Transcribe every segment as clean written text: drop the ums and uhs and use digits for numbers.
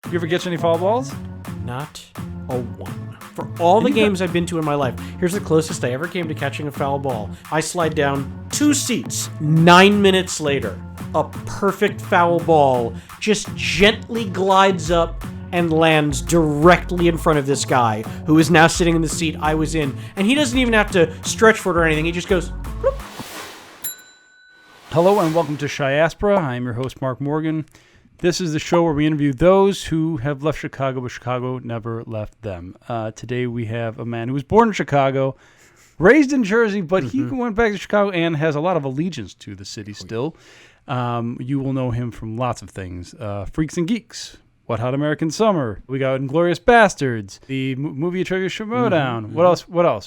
You ever catch any foul balls? Not a one. For all the games I've been to in my life, here's the closest I ever came to catching a foul ball. I slide down 2 seats. 9 minutes later, a perfect foul ball just gently glides up and lands directly in front of this guy who is now sitting in the seat I was in. And he doesn't even have to stretch for it or anything. He just goes... Bloop. Hello and welcome to Chiaspora. I'm your host, Marc Morgan. This is the show where we interview those who have left Chicago, but Chicago never left them. Today we have a man who was born in Chicago, raised in Jersey, but he went back to Chicago and has a lot of allegiance to the city still. You will know him from lots of things. Freaks and Geeks, What Hot American Summer. We got Inglourious Bastards, the movie Trigger Showdown. What else?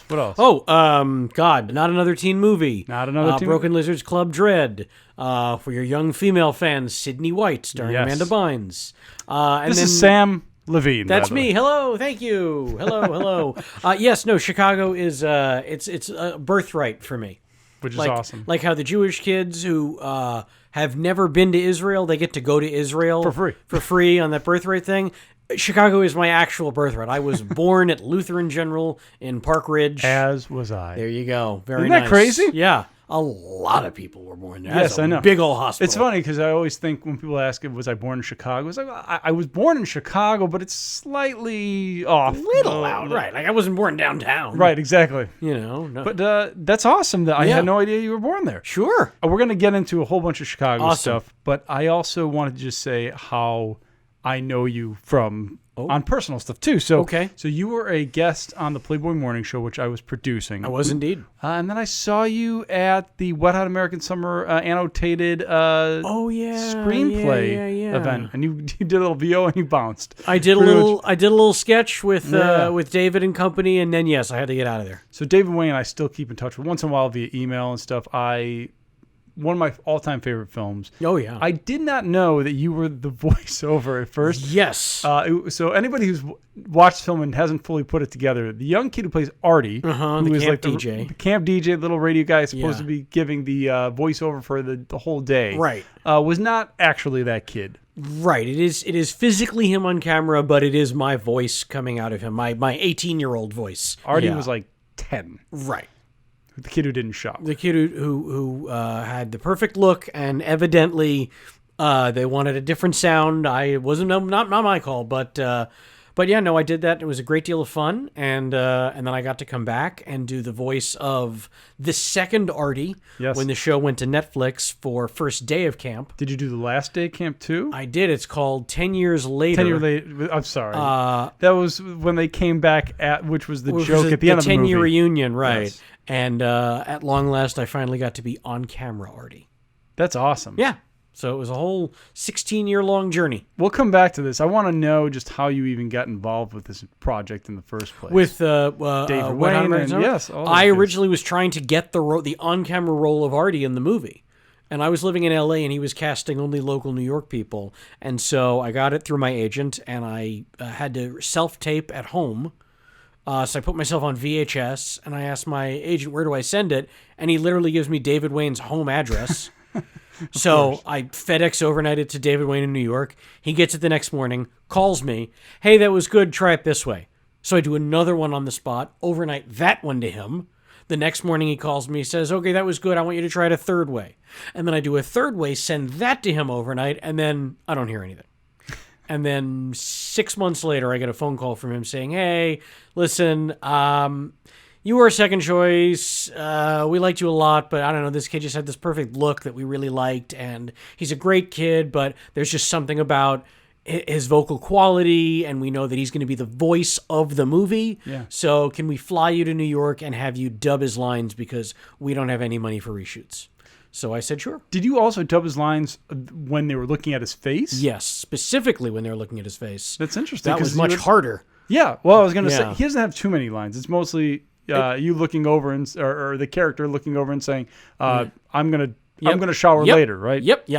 Oh, God, Not Another Teen Movie. Not Another Teen Broken Lizards Club Dread. For your young female fans, Sydney White, starring Amanda Bynes. This is Samm Levine. That's me. Hello, thank you. Hello. Yes, no, Chicago is it's a birthright for me. Which is awesome. Like how the Jewish kids who have never been to Israel, they get to go to Israel for free on that birthright thing. Chicago is my actual birthright. I was born at Lutheran General in Park Ridge. As was I. There you go. Very Isn't nice. that crazy? Yeah. A lot of people were born there. Yes, I know. Big old hospital. It's funny because I always think when people ask, was I born in Chicago? It's like, I was born in Chicago, but it's slightly off. A little out, right. Like I wasn't born downtown. Right, exactly. You know. No. But that's awesome. I had no idea you were born there. Sure. We're going to get into a whole bunch of Chicago stuff, but I also wanted to just say how I know you from... on personal stuff, too. So you were a guest on the Playboy Morning Show, which I was producing. I was indeed. And then I saw you at the Wet Hot American Summer annotated screenplay event. And you did a little VO and you bounced. I did a little sketch with David and company, and then, yes, I had to get out of there. So David Wayne I still keep in touch with once in a while via email and stuff. One of my all-time favorite films. Oh, yeah. I did not know that you were the voiceover at first. Yes. So anybody who's watched film and hasn't fully put it together, the young kid who plays Artie, who is like DJ. The camp DJ, little radio guy, is supposed to be giving the voiceover for the whole day. Right. Was not actually that kid. Right. It is physically him on camera, but it is my voice coming out of him, my 18-year-old voice. Artie was like 10. Right. The kid who didn't shop. The kid who had the perfect look, and evidently they wanted a different sound. I wasn't not my call, but yeah, no, I did that. It was a great deal of fun, and then I got to come back and do the voice of the second Artie when the show went to Netflix for first day of camp. Did you do the last day of camp too? I did. It's called 10 Years Later. 10 Years Later. I'm sorry. That was when they came back which was the joke at the end of the movie. 10-year reunion, right? Yes. And at long last, I finally got to be on camera Artie. That's awesome. Yeah. So it was a whole 16-year-long journey. We'll come back to this. I want to know just how you even got involved with this project in the first place. With David Wayne and yes, I originally was trying to get the on-camera role of Artie in the movie. And I was living in L.A. and he was casting only local New York people. And so I got it through my agent, and I had to self-tape at home. So I put myself on VHS, and I asked my agent, where do I send it? And he literally gives me David Wayne's home address. So I FedEx overnight it to David Wayne in New York. He gets it the next morning, calls me. Hey, that was good. Try it this way. So I do another one on the spot, overnight that one to him. The next morning he calls me, says, okay, that was good. I want you to try it a third way. And then I do a third way, send that to him overnight, and then I don't hear anything. And then 6 months later, I get a phone call from him saying, hey, listen, you were a second choice. We liked you a lot, but I don't know, this kid just had this perfect look that we really liked, and he's a great kid, but there's just something about his vocal quality, and we know that he's going to be the voice of the movie. Yeah. So can we fly you to New York and have you dub his lines because we don't have any money for reshoots? So I said, sure. Did you also dub his lines when they were looking at his face? Yes, specifically when they were looking at his face. That's interesting. That was much harder. Yeah, well, I was going to say, he doesn't have too many lines. It's mostly you looking over and or the character looking over and saying, I'm going to shower later, right? Yep,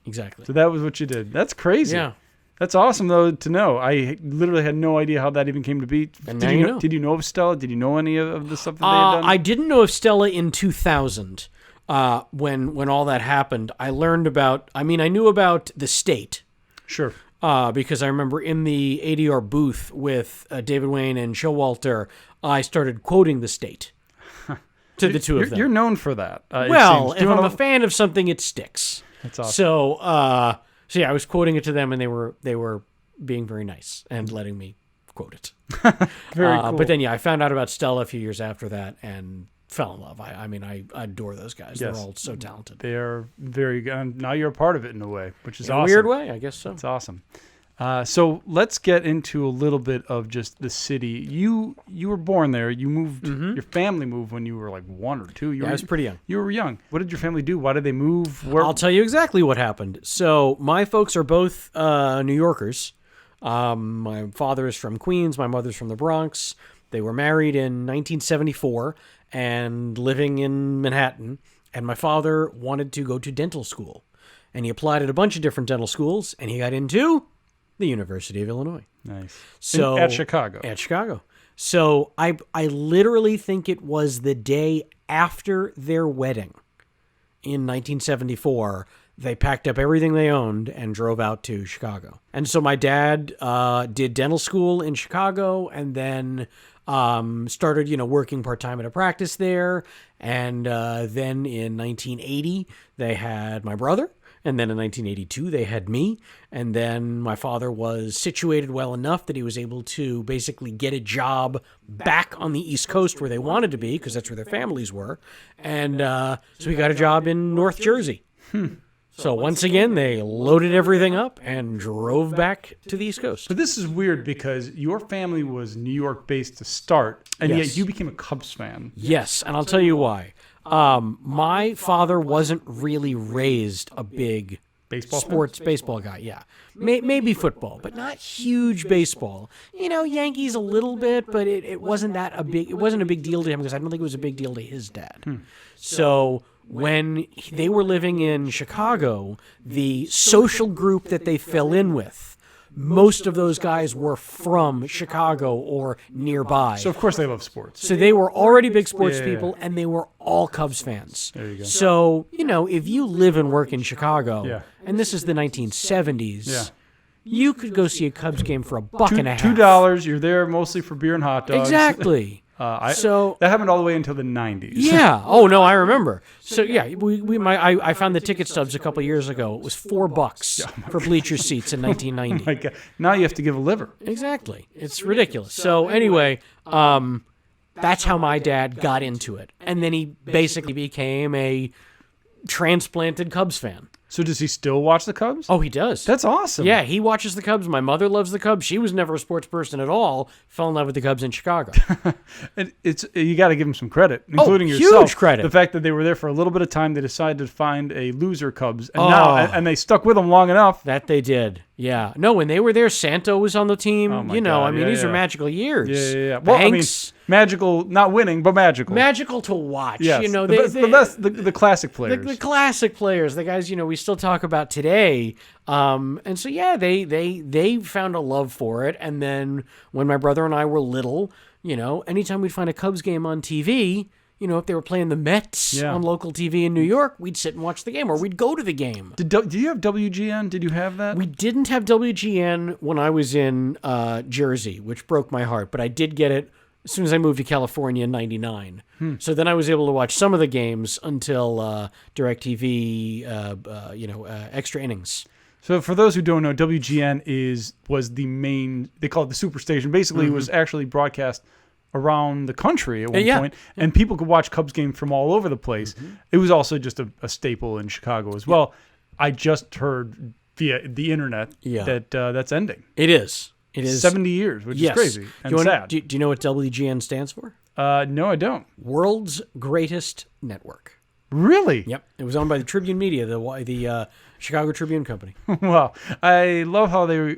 exactly. So that was what you did. That's crazy. Yeah. That's awesome, though, to know. I literally had no idea how that even came to be. And Did you know of Stella? Did you know any of the stuff that they had done? I didn't know of Stella in 2000. When all that happened, I learned about. I mean, I knew about the state. Sure. because I remember in the ADR booth with David Wayne and Showalter, I started quoting the state to the two of them. You're known for that. Well, if I'm a fan of something, it sticks. That's awesome. So yeah, I was quoting it to them, and they were being very nice and letting me quote it. Very cool. But then, yeah, I found out about Stella a few years after that and fell in love. I mean, I adore those guys. Yes. They're all so talented. They are very good. And now you're a part of it in a way, which is In awesome. a weird way, I guess so. It's awesome. So let's get into a little bit of just the city. You were born there. You moved. Your family moved when you were like 1 or 2. I was pretty young. You were young. What did your family do? Why did they move? Where? I'll tell you exactly what happened. So my folks are both New Yorkers. My father is from Queens. My mother's from the Bronx. They were married in 1974 and living in Manhattan. And my father wanted to go to dental school. And he applied at a bunch of different dental schools. And he got into the University of Illinois. Nice. So At Chicago. At Chicago. So I literally think it was the day after their wedding in 1974. They packed up everything they owned and drove out to Chicago. And so my dad did dental school in Chicago and then started, working part-time at a practice there. And then in 1980, they had my brother. And then in 1982, they had me. And then my father was situated well enough that he was able to basically get a job back on the East Coast where they wanted to be, because that's where their families were. And so he got a job in North Jersey. So once again, they loaded everything up and drove back to the East Coast. But this is weird because your family was New York based to start, and Yes. yet you became a Cubs fan. Yes, and I'll tell you why. My father wasn't really raised a big baseball guy. Yeah, maybe football, but not huge baseball. Yankees a little bit, but it wasn't a big deal to him because I don't think it was a big deal to his dad. So when they were living in Chicago, the social group that they fell in with, most of those guys were from Chicago or nearby. So, of course, they love sports. So they were already big sports Yeah. people, and they were all Cubs fans. There you go. So, if you live and work in Chicago, Yeah. and this is the 1970s, Yeah. you could go see a Cubs game for $1.50. $2. You're there mostly for beer and hot dogs. Exactly. So that happened all the way until the 90s. yeah. Oh no, I remember. So yeah, I found the ticket stubs a couple of years ago. It was $4 for bleacher seats in 1990. My God. Now you have to give a liver. Exactly. It's ridiculous. So anyway, that's how my dad got into it. And then he basically became a transplanted Cubs fan. So does he still watch the Cubs? Oh, he does. That's awesome. Yeah, he watches the Cubs. My mother loves the Cubs. She was never a sports person at all. Fell in love with the Cubs in Chicago. And you got to give him some credit, including huge yourself. credit. The fact that they were there for a little bit of time, they decided to find a loser Cubs, and they stuck with them long enough. That they did. Yeah. No, when they were there, Santo was on the team. Oh my God. These Yeah. are magical years. Yeah. Well, Banks, magical, not winning, but magical. magical to watch. Yes. The classic players. The classic players, the guys, we still talk about today. And so, yeah, they found a love for it. And then when my brother and I were little, anytime we'd find a Cubs game on TV, if they were playing the Mets on local TV in New York, we'd sit and watch the game, or we'd go to the game. Do you have WGN? Did you have that? We didn't have WGN when I was in Jersey, which broke my heart, but I did get it as soon as I moved to California in 99. So then I was able to watch some of the games until DirecTV, extra innings. So for those who don't know, WGN was the main, they call it the superstation. Basically, it was actually broadcast around the country at one point, and people could watch Cubs games from all over the place. It was also just a staple in Chicago as well. I just heard via the internet that that's ending. It is. It is 70 years, which is crazy and sad. Do you know what WGN stands for? No, I don't. World's Greatest Network. Really? Yep. It was owned by the Tribune Media, the Chicago Tribune Company. Wow. I love how there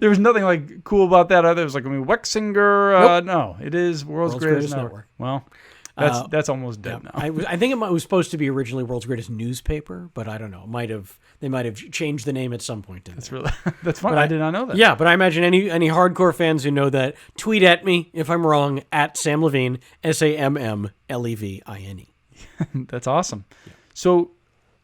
was nothing like cool about that either. It was like, Wexinger. No, it is World's Greatest Network. Well, that's almost dead now. I think it was supposed to be originally World's Greatest Newspaper, but I don't know. They might have changed the name at some point. That's fun. I did not know that. Yeah, but I imagine any hardcore fans who know that, tweet at me if I'm wrong, at Samm Levine, SammLevine. That's awesome. Yeah. So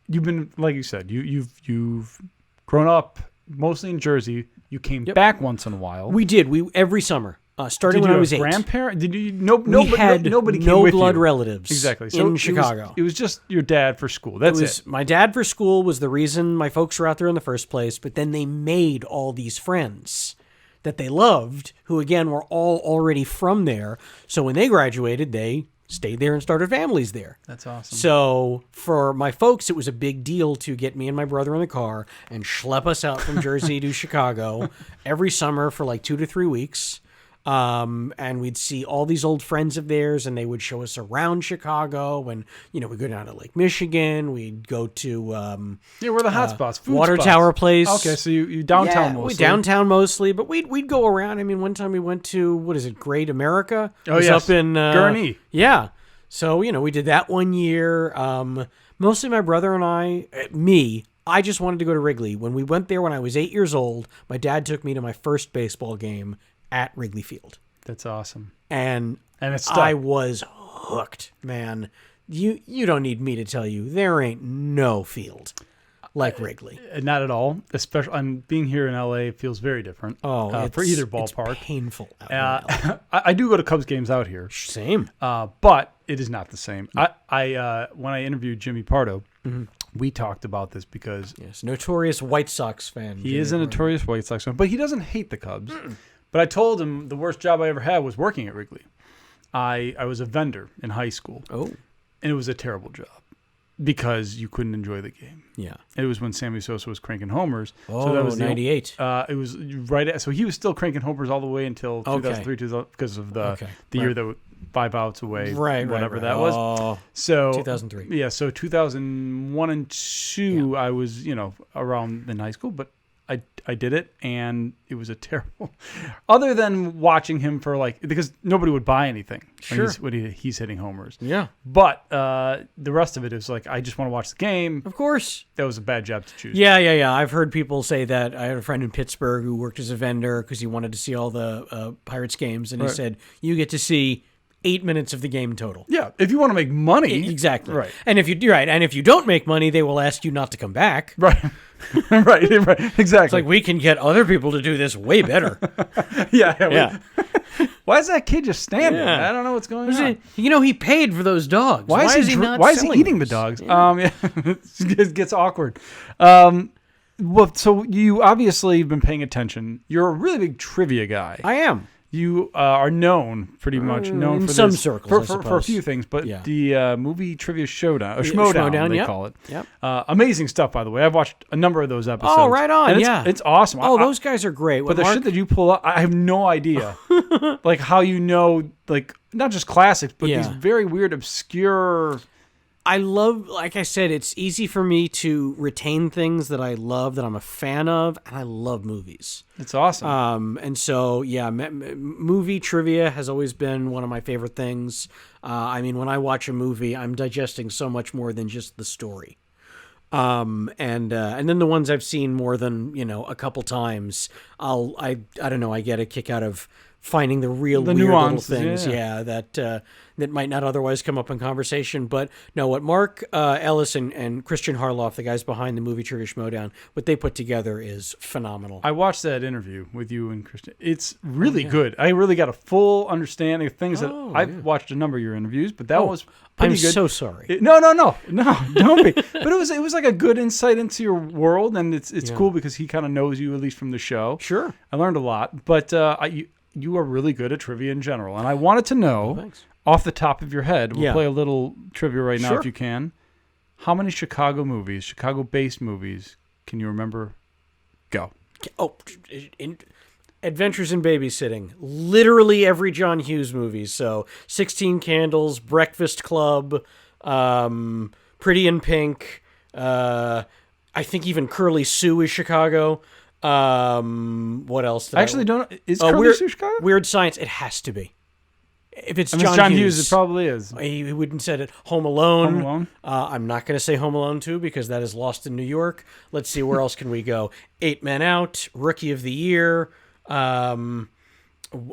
you've been, like you said, you've grown up mostly in Jersey. You came back once in a while. We did. Every summer. Starting when I was 8. Grandparent? Did you? We had nobody came no with blood you. relatives. Exactly. So in Chicago. It was just your dad for school. That's it. My dad for school was the reason my folks were out there in the first place. But then they made all these friends that they loved, who again were all already from there. So when they graduated, they stayed there and started families there. That's awesome. So for my folks, it was a big deal to get me and my brother in the car and schlep us out from Jersey to Chicago every summer for like 2 to 3 weeks. And we'd see all these old friends of theirs, and they would show us around Chicago. And we'd go down to Lake Michigan. We'd go to where are the hot spots? Food Water spots. Tower Place. Okay, so you downtown mostly. Downtown mostly, but we'd go around. I mean, one time we went to Great America? Oh, yes. Up in Gurnee. Yeah. So we did that one year. Mostly my brother and I just wanted to go to Wrigley. When we went there when I was 8 years old, my dad took me to my first baseball game at Wrigley Field. That's awesome. And it's stuck. I was hooked, man. You don't need me to tell you, there ain't no field like Wrigley. Not at all. Especially, being here in LA feels very different. Oh, for either ballpark. It's painful out here in LA. I do go to Cubs games out here. Same. But it is not the same. I when I interviewed Jimmy Pardo, we talked about this because notorious White Sox fan. He is a notorious White Sox fan, but he doesn't hate the Cubs. But I told him the worst job I ever had was working at Wrigley. I was a vendor in high school. Oh. And it was a terrible job because you couldn't enjoy the game. Yeah. It was when Sammy Sosa was cranking homers. Oh, so that was 98. It was so he was still cranking homers all the way until 2003 because of the year that 5 outs away, whatever that was. So 2003. Yeah, so 2001 and 2 I was, around in high school, but I did it, and it was a terrible. Other than watching him because nobody would buy anything when he's hitting homers. Yeah. But the rest of it is I just want to watch the game. Of course. That was a bad job to choose. Yeah. I've heard people say that. I had a friend in Pittsburgh who worked as a vendor because he wanted to see all the Pirates games, and he said, "You get to see 8 minutes of the game total." Yeah, if you want to make money. Exactly. Right. And if you don't make money, they will ask you not to come back. Right. right. Exactly. It's like, we can get other people to do this way better. Yeah. Why is that kid just standing? Yeah. I don't know what's going on. He paid for those dogs. Why is he not? Why is he eating the dogs? Yeah. It gets awkward. Well, so you obviously have been paying attention. You're a really big trivia guy. I am. You are known pretty much in some circles for a few things, but the movie trivia showdown, Schmodown, they call it. Yep. Amazing stuff, by the way. I've watched a number of those episodes. Oh, right on! And it's awesome. Oh, those guys are great. But the shit that you pull up, I have no idea. How not just classics, but these very weird, obscure. I love, like I said, it's easy for me to retain things that I love, that I'm a fan of, and I love movies. It's awesome. And so, movie trivia has always been one of my favorite things. When I watch a movie, I'm digesting so much more than just the story. And then the ones I've seen more than, a couple times, I don't know, I get a kick out of finding the weird nuances, little things, that might not otherwise come up in conversation. But no, what Mark Ellis and Christian Harloff, the guys behind the movie Trivia Schmodown, what they put together is phenomenal. I watched that interview with you and Christian. It's really good. I really got a full understanding of things I've watched a number of your interviews, but that was pretty good. I'm so sorry. No, don't be. But it was like a good insight into your world, and it's cool because he kind of knows you, at least from the show. Sure. I learned a lot, but you are really good at trivia in general, and I wanted to know, off the top of your head, we'll play a little trivia right now if you can. How many Chicago-based movies, can you remember? Go. Oh, Adventures in Babysitting. Literally every John Hughes movie. So 16 Candles, Breakfast Club, Pretty in Pink. I think even Curly Sue is Chicago. What else? Is Curly Sue Chicago? Weird Science. It has to be. If it's John Hughes, it probably is. He wouldn't said it. Home Alone. I'm not going to say Home Alone 2 because that is Lost in New York. Let's see, where else can we go? 8 Men Out, Rookie of the Year.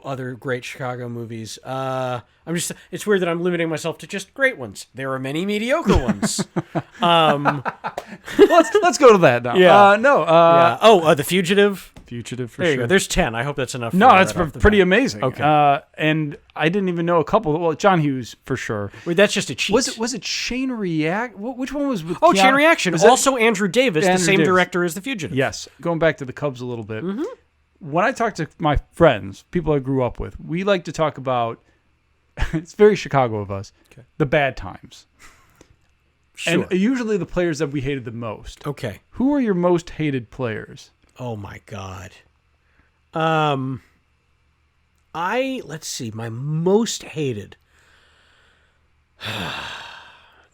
Other great Chicago movies. It's weird that I'm limiting myself to just great ones. There are many mediocre ones. Let's go to that now. Yeah. The Fugitive. Fugitive for There you sure. go. There's 10. I hope that's enough. No, that's right off the pretty bat. amazing. Okay. And I didn't even know a couple. Well, John Hughes for sure. Wait, that's just a cheat. Was it Chain React? Which one was with? Oh, Keanu? Chain Reaction. Was that- Also, Andrew Davis, the Andrew same Davis. director as The Fugitive. Yes. Going back to the Cubs a little bit. When I talk to my friends, people I grew up with, we like to talk about. It's very Chicago of us. Okay. The bad times. Sure. And usually the players that we hated the most. Okay. Who are your most hated players? Oh my God. Let's see, my most hated.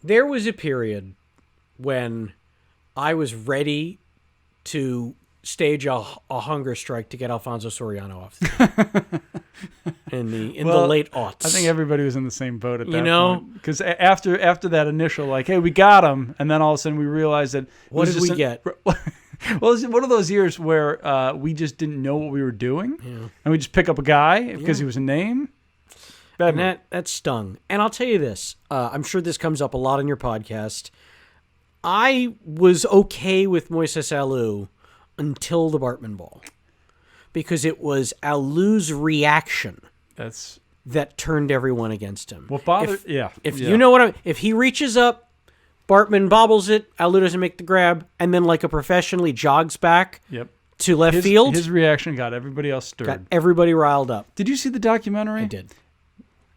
There was a period when I was ready to stage a hunger strike to get Alfonso Soriano off the team. in the late aughts. I think everybody was in the same boat at that know? point. Because after that initial, like, hey, we got him, and then all of a sudden we realized that... What did we get? Well, it's one of those years where we just didn't know what we were doing, and we just pick up a guy because he was a name. Bad And that stung. And I'll tell you this. I'm sure this comes up a lot on your podcast. I was okay with Moises Alou until the Bartman ball. Because it was Alou's reaction that turned everyone against him. What bothered... You know what if he reaches up, Bartman bobbles it, Alou doesn't make the grab, and then like a professionally jogs back to left field. His reaction got everybody else stirred. Got everybody riled up. Did you see the documentary? I did.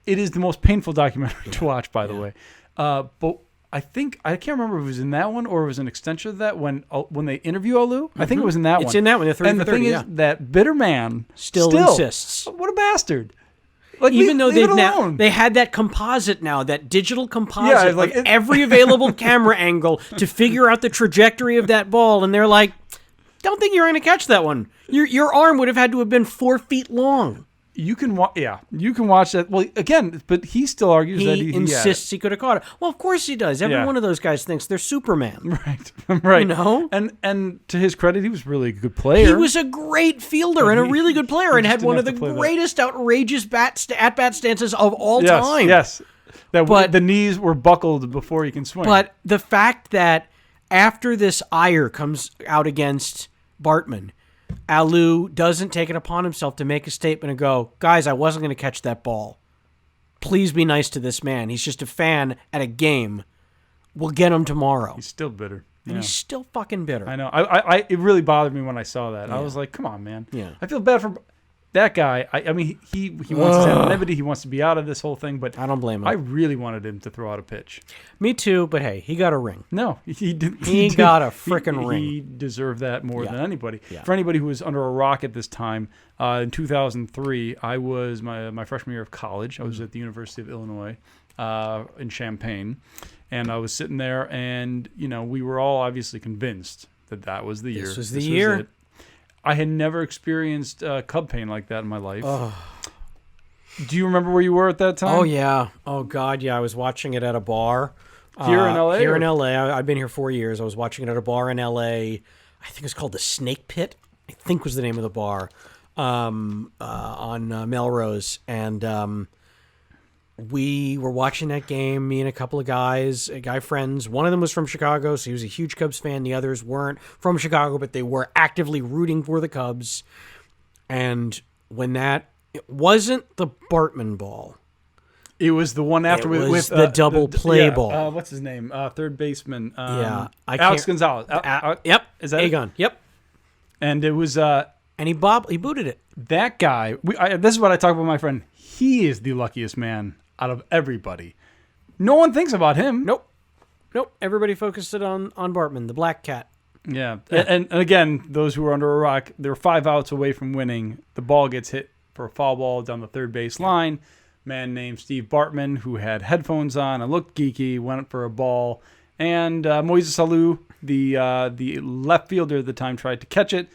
It is the most painful documentary to watch, by the way. But I can't remember if it was in that one or it was an extension of that when they interview Alou. I think it was in that one. It's in that one. And the thing is, that bitter man still insists. What a bastard. Like, even though leave they had that composite now, that digital composite, like every available camera angle to figure out the trajectory of that ball, and they're like, "Don't think you're going to catch that one. Your arm would have had to have been 4 feet long." You can watch that. Well, again, but he still argues that he insists he could have caught it. Well, of course he does. Every one of those guys thinks they're Superman. Right. You know? And to his credit, he was really a good player. He was a great fielder and a really good player and had one of the greatest outrageous at-bat stances of all time. Yes. The knees were buckled before he can swing. But the fact that after this ire comes out against Bartman, Alou doesn't take it upon himself to make a statement and go, guys, I wasn't going to catch that ball. Please be nice to this man. He's just a fan at a game. We'll get him tomorrow. He's still bitter. And he's still fucking bitter. I know. It really bothered me when I saw that. I was like, come on, man. Yeah. I feel bad for that guy. I mean, he wants his anonymity. He wants to be out of this whole thing. But I don't blame him. I really wanted him to throw out a pitch. Me too, but hey, he got a ring. No, he did. He got a freaking ring. He deserved that more than anybody. Yeah. For anybody who was under a rock at this time, in 2003, I was my freshman year of college. I was at the University of Illinois in Champaign, and I was sitting there, and we were all obviously convinced that was the year. This was the year. I had never experienced cub pain like that in my life. Do you remember where you were at that time? Oh, yeah. Oh, God, yeah. I was watching it at a bar. Here in L.A.? Here in L.A. I've been here 4 years. I was watching it at a bar in L.A. I think it's called the Snake Pit, I think was the name of the bar, on Melrose. And we were watching that game, me and a couple of guy friends. One of them was from Chicago, so he was a huge Cubs fan. The others weren't from Chicago, but they were actively rooting for the Cubs. And when it wasn't the Bartman ball. It was the one after with the double play ball. What's his name? Third baseman. Alex Gonzalez. Yep. Is that Agon. Yep. And it was. And he booted it. That guy. This is what I talk about with my friend. He is the luckiest man out of everybody. No one thinks about him. Nope. Everybody focused it on Bartman, the black cat. Yeah. And again, those who are under a rock, they're 5 outs away from winning. The ball gets hit for a foul ball down the third base line. Man named Steve Bartman, who had headphones on and looked geeky, went for a ball. And Moises Alou, the left fielder at the time, tried to catch it.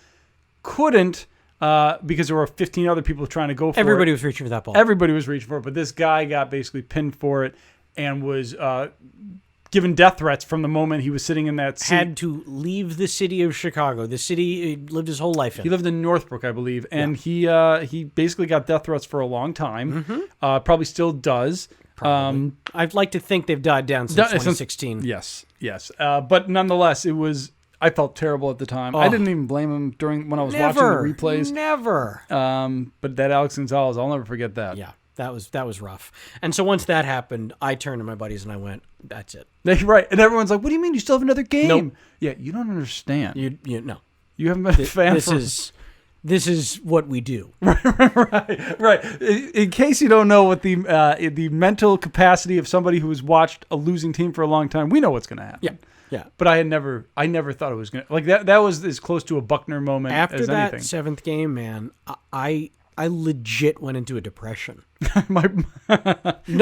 Couldn't. Because there were 15 other people trying to go for it. Everybody was reaching for that ball. Everybody was reaching for it, but this guy got basically pinned for it and was given death threats from the moment he was sitting in that seat. Had to leave the city of Chicago, the city he lived his whole life in. He lived in Northbrook, I believe, and he basically got death threats for a long time. Probably still does. I'd like to think they've died down since 2016. Yes. But nonetheless, I felt terrible at the time. I didn't even blame him when I was watching the replays. Never. But that Alex Gonzalez, I'll never forget that. Yeah, that was rough. And so once that happened, I turned to my buddies and I went, "That's it." Right. And everyone's like, "What do you mean? You still have another game?" Nope. Yeah, you don't understand. No. You haven't been a fan. This is what we do. Right. In case you don't know what the mental capacity of somebody who has watched a losing team for a long time, we know what's going to happen. Yeah. But I never thought it was going to, like, that was as close to a Buckner moment After as anything. After that seventh game, man, I legit went into a depression.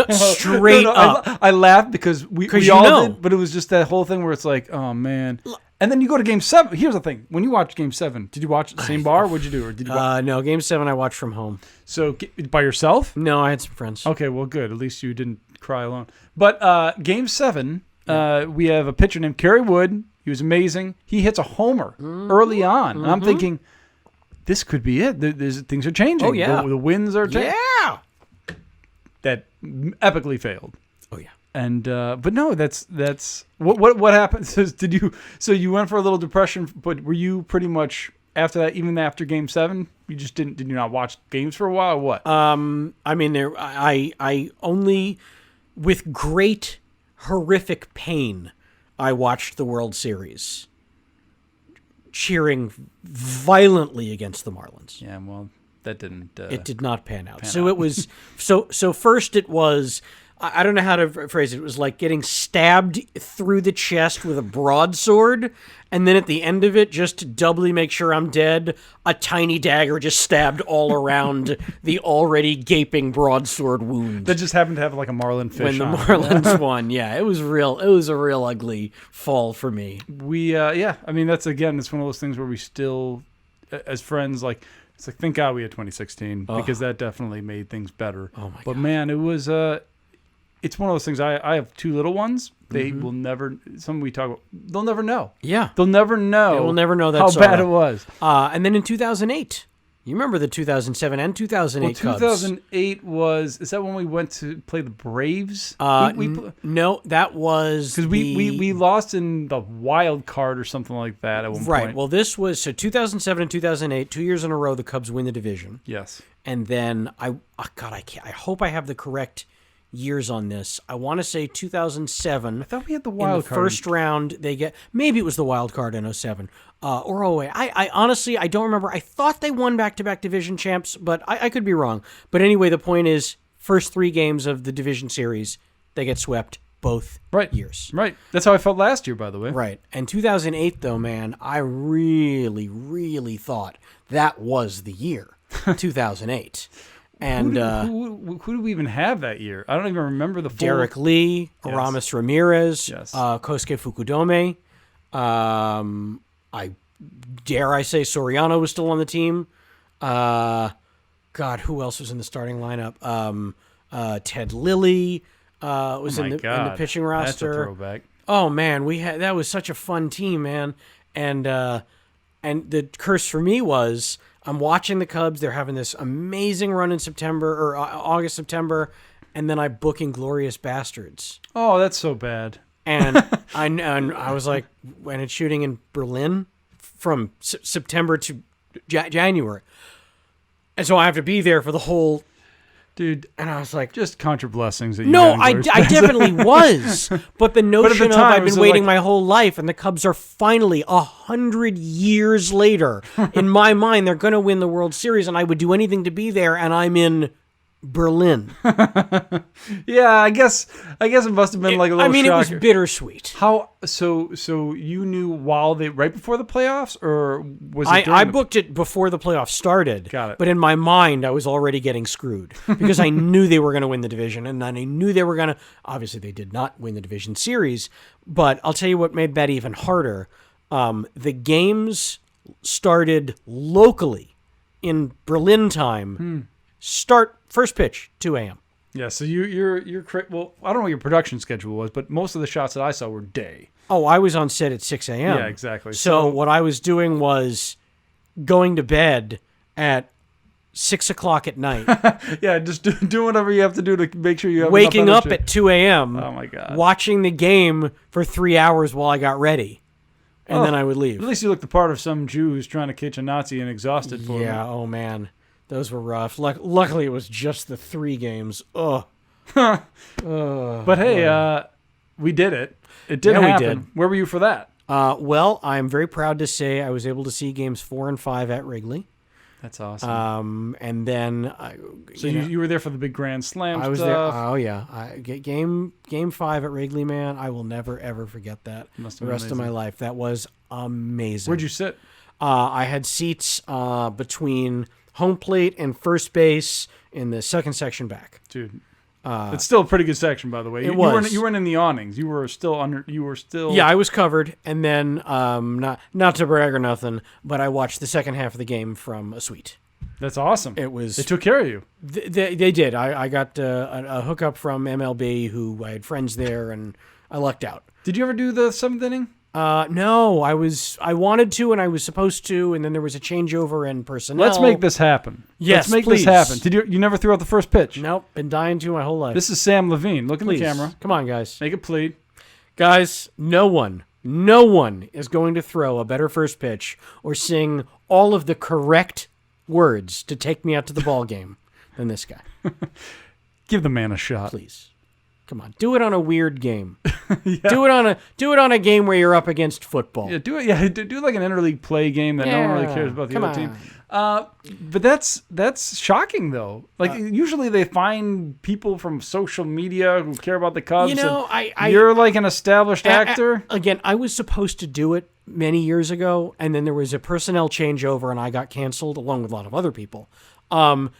Straight up. I laughed because we all did, but it was just that whole thing where it's like, oh man. And then you go to Game 7. Here's the thing: when you watch Game 7, did you watch at the same bar? What'd you do, or did you? No, Game 7 I watched from home. So by yourself? No, I had some friends. Okay, well, good. At least you didn't cry alone. But Game 7, we have a pitcher named Kerry Wood. He was amazing. He hits a homer early on, and I'm thinking, this could be it. Things are changing. Oh yeah, the winds are changing. Yeah, that epically failed. Oh yeah. And but no, that's what happened. So you went for a little depression, but were you pretty much after that, even after Game 7, you just did you not watch games for a while, or what? I mean, I only with great horrific pain I watched the World Series, cheering violently against the Marlins. Yeah, well, that didn't. It did not pan out. It was so first it was. I don't know how to phrase it. It was like getting stabbed through the chest with a broadsword, and then at the end of it, just to doubly make sure I'm dead, a tiny dagger just stabbed all around the already gaping broadsword wound. That just happened to have like a marlin fish when the Marlins won. Yeah, it was real. It was a real ugly fall for me. I mean, it's one of those things where we still, as friends, like, it's like, thank God we had 2016 because that definitely made things better. Oh my God. But man, it was it's one of those things. I have two little ones. They will never. Some we talk about. They'll never know. Yeah, they'll never know. They will never know how bad it was. And then in 2008, you remember the 2007 and 2008 Cubs. 2008 is that when we went to play the Braves? No, that was because we lost in the wild card or something like that at one point. Right. Well, this was 2007 and 2008, 2 years in a row. The Cubs win the division. Yes. And then I hope I have the correct years on this. I want to say 2007. I thought we had the wild card. First round, they get, maybe it was the wild card in 07 or 08. I honestly, I don't remember. I thought they won back-to-back division champs, but I could be wrong. But anyway, the point is, first 3 games of the division series, they get swept both years. Right. That's how I felt last year, by the way. Right. And 2008, though, man, I really, really thought that was the year, 2008. And who do we even have that year? I don't even remember the full... Derek Lee, yes. Aramis Ramirez, yes. Kosuke Fukudome. I dare I say Soriano was still on the team. God, who else was in the starting lineup? Ted Lilly was in the pitching roster. That's a throwback. Oh man, that was such a fun team, man. And the curse for me was, I'm watching the Cubs. They're having this amazing run in September or August, September, and then I book Inglourious Bastards. Oh, that's so bad. And I was like, when it's shooting in Berlin from September to January, and so I have to be there for the whole. Dude, and I was like, just contra blessings. That you no, I definitely was. But the notion of I've been waiting my whole life, and the Cubs are finally 100 years later. In my mind, they're going to win the World Series, and I would do anything to be there. And I'm in Berlin. Yeah, I guess it must have been like a little. I mean, shocker. It was bittersweet. How so you knew right before the playoffs, or was it? I booked it before the playoffs started. Got it. But in my mind, I was already getting screwed because I knew they were going to win the division, and then I knew they were going to. Obviously, they did not win the division series, but I'll tell you what made that even harder. The games started locally in Berlin time. Start first pitch 2 a.m. Yeah, so well, I don't know what your production schedule was, but most of the shots that I saw were day. Oh, I was on set at 6 a.m. Yeah, exactly. So what I was doing was going to bed at 6 o'clock at night. Yeah, just do whatever you have to do to make sure you have waking enough up energy. at 2 a.m. Oh my God. Watching the game for 3 hours while I got ready. And then I would leave. At least you look the part of some Jew who's trying to catch a Nazi and exhausted for him. Yeah, oh man. Those were rough. Luckily, it was just the 3 games. Ugh. But hey, we did it. It did happen. We did. Where were you for that? Well, I'm very proud to say I was able to see games 4 and 5 at Wrigley. That's awesome. And then... you were there for the big Grand Slam I was stuff. there. Oh, yeah. Game 5 at Wrigley, man. I will never, ever forget that the rest of my life. That was amazing. Where'd you sit? I had seats between home plate and first base in the second section back. Dude, it's still a pretty good section, by the way. It was. You weren't in the awnings. You were still under. You were still. Yeah, I was covered, and then not to brag or nothing, but I watched the second half of the game from a suite. That's awesome. It was. They took care of you. They did. I got a hookup from MLB, who I had friends there, and I lucked out. Did you ever do the 7th inning? No, I wanted to, and I was supposed to, and then there was a changeover in personnel. Let's make this happen. Yes, Let's make please. this happen. Did you never threw out the first pitch? Nope, been dying to my whole life. This is Samm Levine. Look Please. in the camera. Come on, guys. Make it plead. Guys, no one is going to throw a better first pitch or sing all of the correct words to take me out to the ball game than this guy. Give the man a shot. Please. Come on. Do it on a weird game. Yeah. Do it on a game where you're up against football. Yeah, do it. Yeah, do like an interleague play game that no one really cares about the other team. But that's shocking though. Like usually they find people from social media who care about the Cubs. You know, you're like an established actor. Again, I was supposed to do it many years ago, and then there was a personnel changeover, and I got canceled along with a lot of other people. And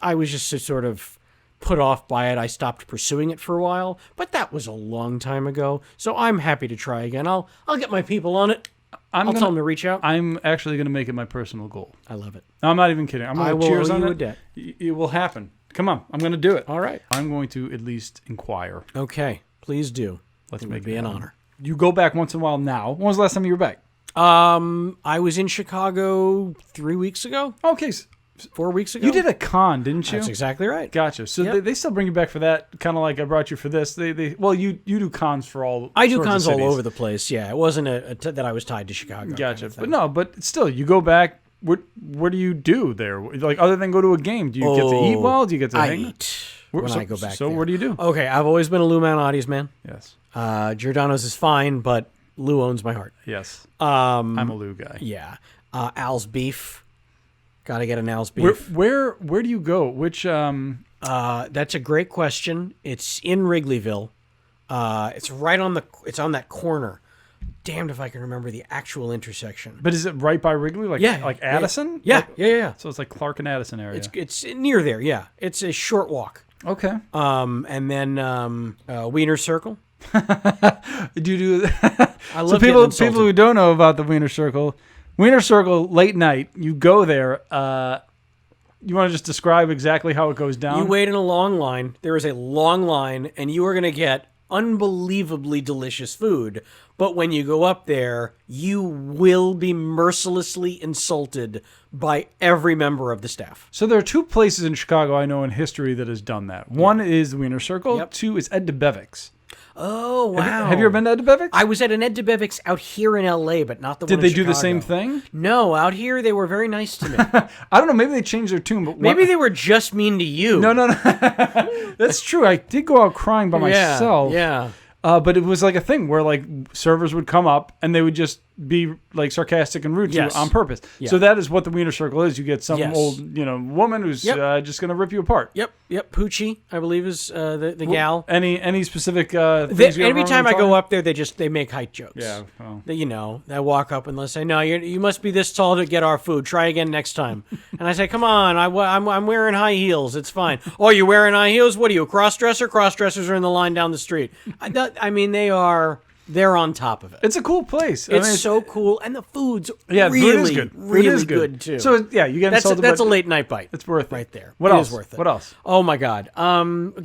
I was just sort of put off by it. I stopped pursuing it for a while, but that was a long time ago. So I'm happy to try again. I'll get my people on it. I'll tell them to reach out. I'm actually going to make it my personal goal. I love it. No, I'm not even kidding. I'm going to cheers on it. It will happen. Come on. I'm going to do it. All right. I'm going to at least inquire. Okay. Please do. Let's make it be an honor. You go back once in a while now. When was the last time you were back? I was in Chicago 3 weeks ago. Okay. 4 weeks ago. You did a con, didn't you? That's exactly right. Gotcha. So Yep. they still bring you back for that, kind of like I brought you for this. You do cons for all. I do sorts of cons all cities. over the place. Yeah, it wasn't that I was tied to Chicago. Gotcha. Kind of But still, you go back. What do you do there? Like other than go to a game, do you get to eat well? Do you get to hang? I eat when I go back. So there. what do you do? Okay, I've always been a Lou Malnati's man. Yes. Giordano's is fine, but Lou owns my heart. Yes. I'm a Lou guy. Yeah. Al's beef. Got to get an Al's beef. Where do you go? Which That's a great question. It's in Wrigleyville. It's on that corner. Damned if I can remember the actual intersection. But is it right by Wrigley? Like Addison? Yeah. Yeah. So it's like Clark and Addison area. It's near there. Yeah. It's a short walk. Okay. And then Wiener Circle. Do you do? I love people who don't know about the Wiener Circle. Wiener Circle, late night, you go there. You want to just describe exactly how it goes down? You wait in a long line. There is a long line, and you are going to get unbelievably delicious food. But when you go up there, you will be mercilessly insulted by every member of the staff. So there are two places in Chicago I know in history that has done that. One is the Wiener Circle. Yep. Two is Ed DeBevick's. Oh, wow. Have you ever been to Ed DeBevick's? I was at an Ed DeBevick's out here in L.A., but not the one in Did they Chicago. do the same thing? No, out here they were very nice to me. I don't know. Maybe they changed their tune. But Maybe they were just mean to you. No. That's true. I did go out crying by myself. Yeah. But it was like a thing where like servers would come up and they would just be like sarcastic and rude to you on purpose. Yeah. So that is what the Wiener Circle is. You get some Yes. old, woman who's just going to rip you apart. Yep. Poochie, I believe, is the gal. Any specific things you Every time I remember go up there, they make height jokes. Yeah. Well. They walk up and they say, "No, you must be this tall to get our food. Try again next time." And I say, "Come on, I'm wearing high heels. It's fine." "Oh, you're wearing high heels? What are you, a cross-dresser? Cross-dressers are in the line down the street." I mean, they are. They're on top of it. It's a cool place. It's so cool, and the food's the really, food is good. really good too. So yeah, you get insulted. That's a late night bite. It's worth it right there. What It else? is worth it. What else? Oh my God,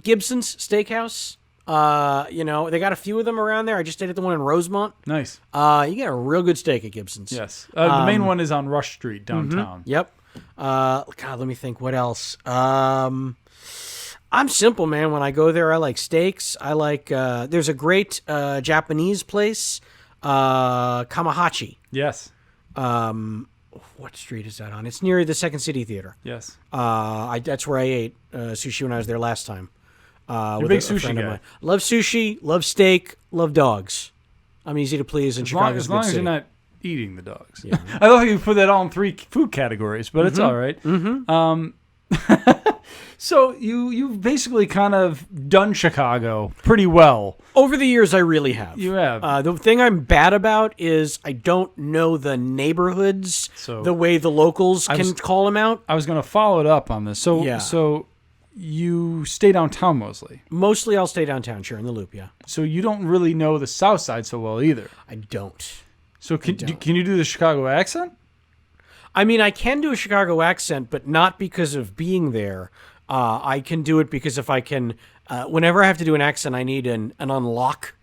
Gibson's Steakhouse. They got a few of them around there. I just stayed at the one in Rosemont. Nice. You get a real good steak at Gibson's. Yes. The main one is on Rush Street downtown. Yep. God, let me think. What else? I'm simple, man. When I go there, I like steaks. I like. There's a great Japanese place, Kamahachi. Yes. What street is that on? It's near the Second City Theater. Yes. That's where I ate sushi when I was there last time. You're a big sushi guy. Love sushi, love steak, love dogs. I'm easy to please in Chicago. As long as you're not eating the dogs. Yeah. I love how you put that all in 3 food categories, but it's all right. So you've basically kind of done Chicago pretty well. Over the years, I really have. You have. The thing I'm bad about is I don't know the neighborhoods the way the locals can call them out. I was going to follow it up on this. So you stay downtown mostly. Mostly I'll stay downtown, sure, in the Loop, yeah. So you don't really know the South Side so well either. I don't. So can you do the Chicago accent? I mean, I can do a Chicago accent, but not because of being there. I can do it because if I can, whenever I have to do an accent, I need an unlock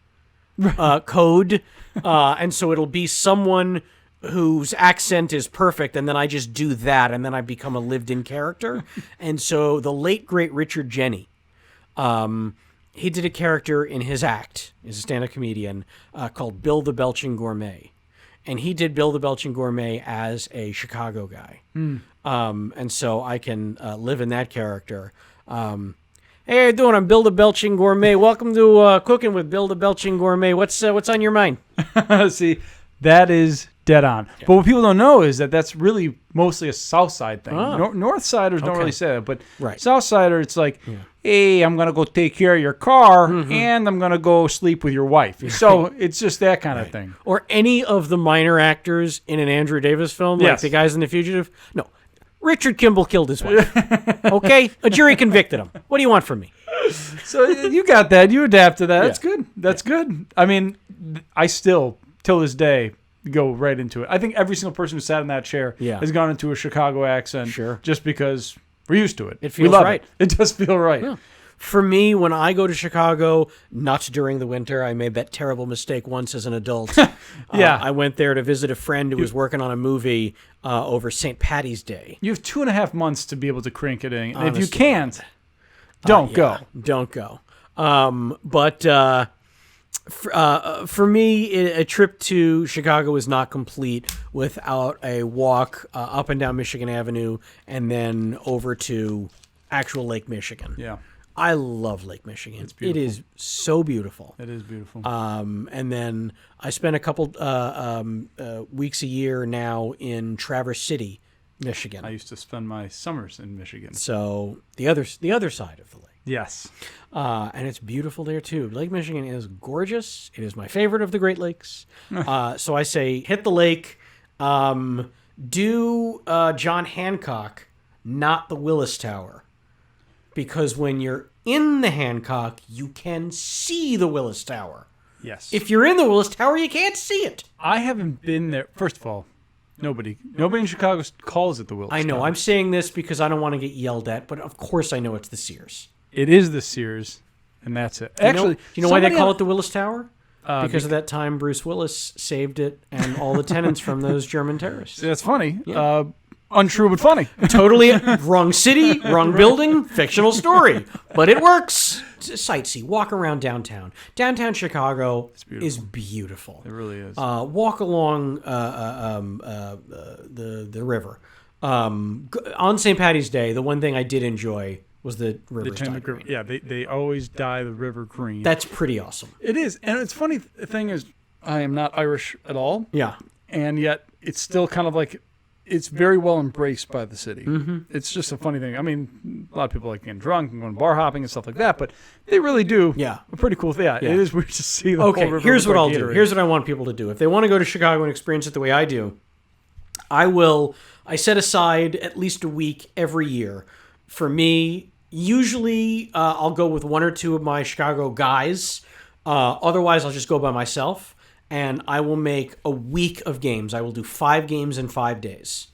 code. And so it'll be someone whose accent is perfect, and then I just do that, and then I become a lived-in character. And so the late, great Richard Jeni, he did a character in his act, he's a stand-up comedian, called Bill the Belching Gourmet. And he did Bill the Belching Gourmet as a Chicago guy. And so I can live in that character. Hey, how you doing? I'm Bill the Belching Gourmet. Welcome to Cooking with Bill the Belching Gourmet. What's on your mind? See, that is dead on. Yeah. But what people don't know is that that's really mostly a South Side thing. North Siders don't really say that, but South Sider, it's like, hey, I'm going to go take care of your car, and I'm going to go sleep with your wife. So it's just that kind of thing. Or any of the minor actors in an Andrew Davis film, like the guys in The Fugitive. No, Richard Kimball killed his wife. Okay? A jury convicted him. What do you want from me? So you got that. You adapt to that. That's good. That's good. I mean, I still, till this day, go right into it. I think every single person who sat in that chair has gone into a Chicago accent just because we're used to it. It feels right. It does feel right. Yeah. For me, when I go to Chicago, not during the winter, I made that terrible mistake once as an adult. I went there to visit a friend who was working on a movie over St. Patty's Day. You have 2.5 months to be able to crank it in. And if you can't, don't go. Don't go. For me, a trip to Chicago is not complete without a walk up and down Michigan Avenue and then over to actual Lake Michigan. Yeah. I love Lake Michigan. It's beautiful. It is so beautiful. It is beautiful. And then I spent a couple weeks a year now in Traverse City, Michigan. I used to spend my summers in Michigan. So the other side of the lake. Yes. And it's beautiful there, too. Lake Michigan is gorgeous. It is my favorite of the Great Lakes. So I say hit the lake. Do John Hancock, not the Willis Tower. Because when you're in the Hancock, you can see the Willis Tower. Yes. If you're in the Willis Tower, you can't see it. I haven't been there. First of all, nobody in Chicago calls it the Willis Tower. I know. I'm saying this because I don't want to get yelled at, but of course I know it's the Sears. It is the Sears, and that's it. Actually, do you know why they call it the Willis Tower? Because of that time Bruce Willis saved it and all the tenants from those German terrorists. That's funny. Yeah. Untrue, but funny. Totally wrong city, wrong building, fictional story. But it works. Sightsee, walk around downtown. Downtown Chicago is beautiful. It really is. Walk along the river. On St. Patty's Day, the one thing I did enjoy was the river. Green. Yeah, they always dye the river green. That's pretty awesome. It is. And it's funny, the thing is, I am not Irish at all. Yeah. And yet, it's still kind of like, it's very well embraced by the city. Mm-hmm. It's just a funny thing. I mean, a lot of people like getting drunk and going bar hopping and stuff like that, but they really do. Yeah. A pretty cool thing. Yeah, it is weird to see the whole river. Okay, here's what I'll do. Here's what I want people to do. If they want to go to Chicago and experience it the way I do, I set aside at least a week every year. For me, usually I'll go with one or two of my Chicago guys Otherwise, I'll just go by myself, and I will make a week of games. I will do 5 games in 5 days.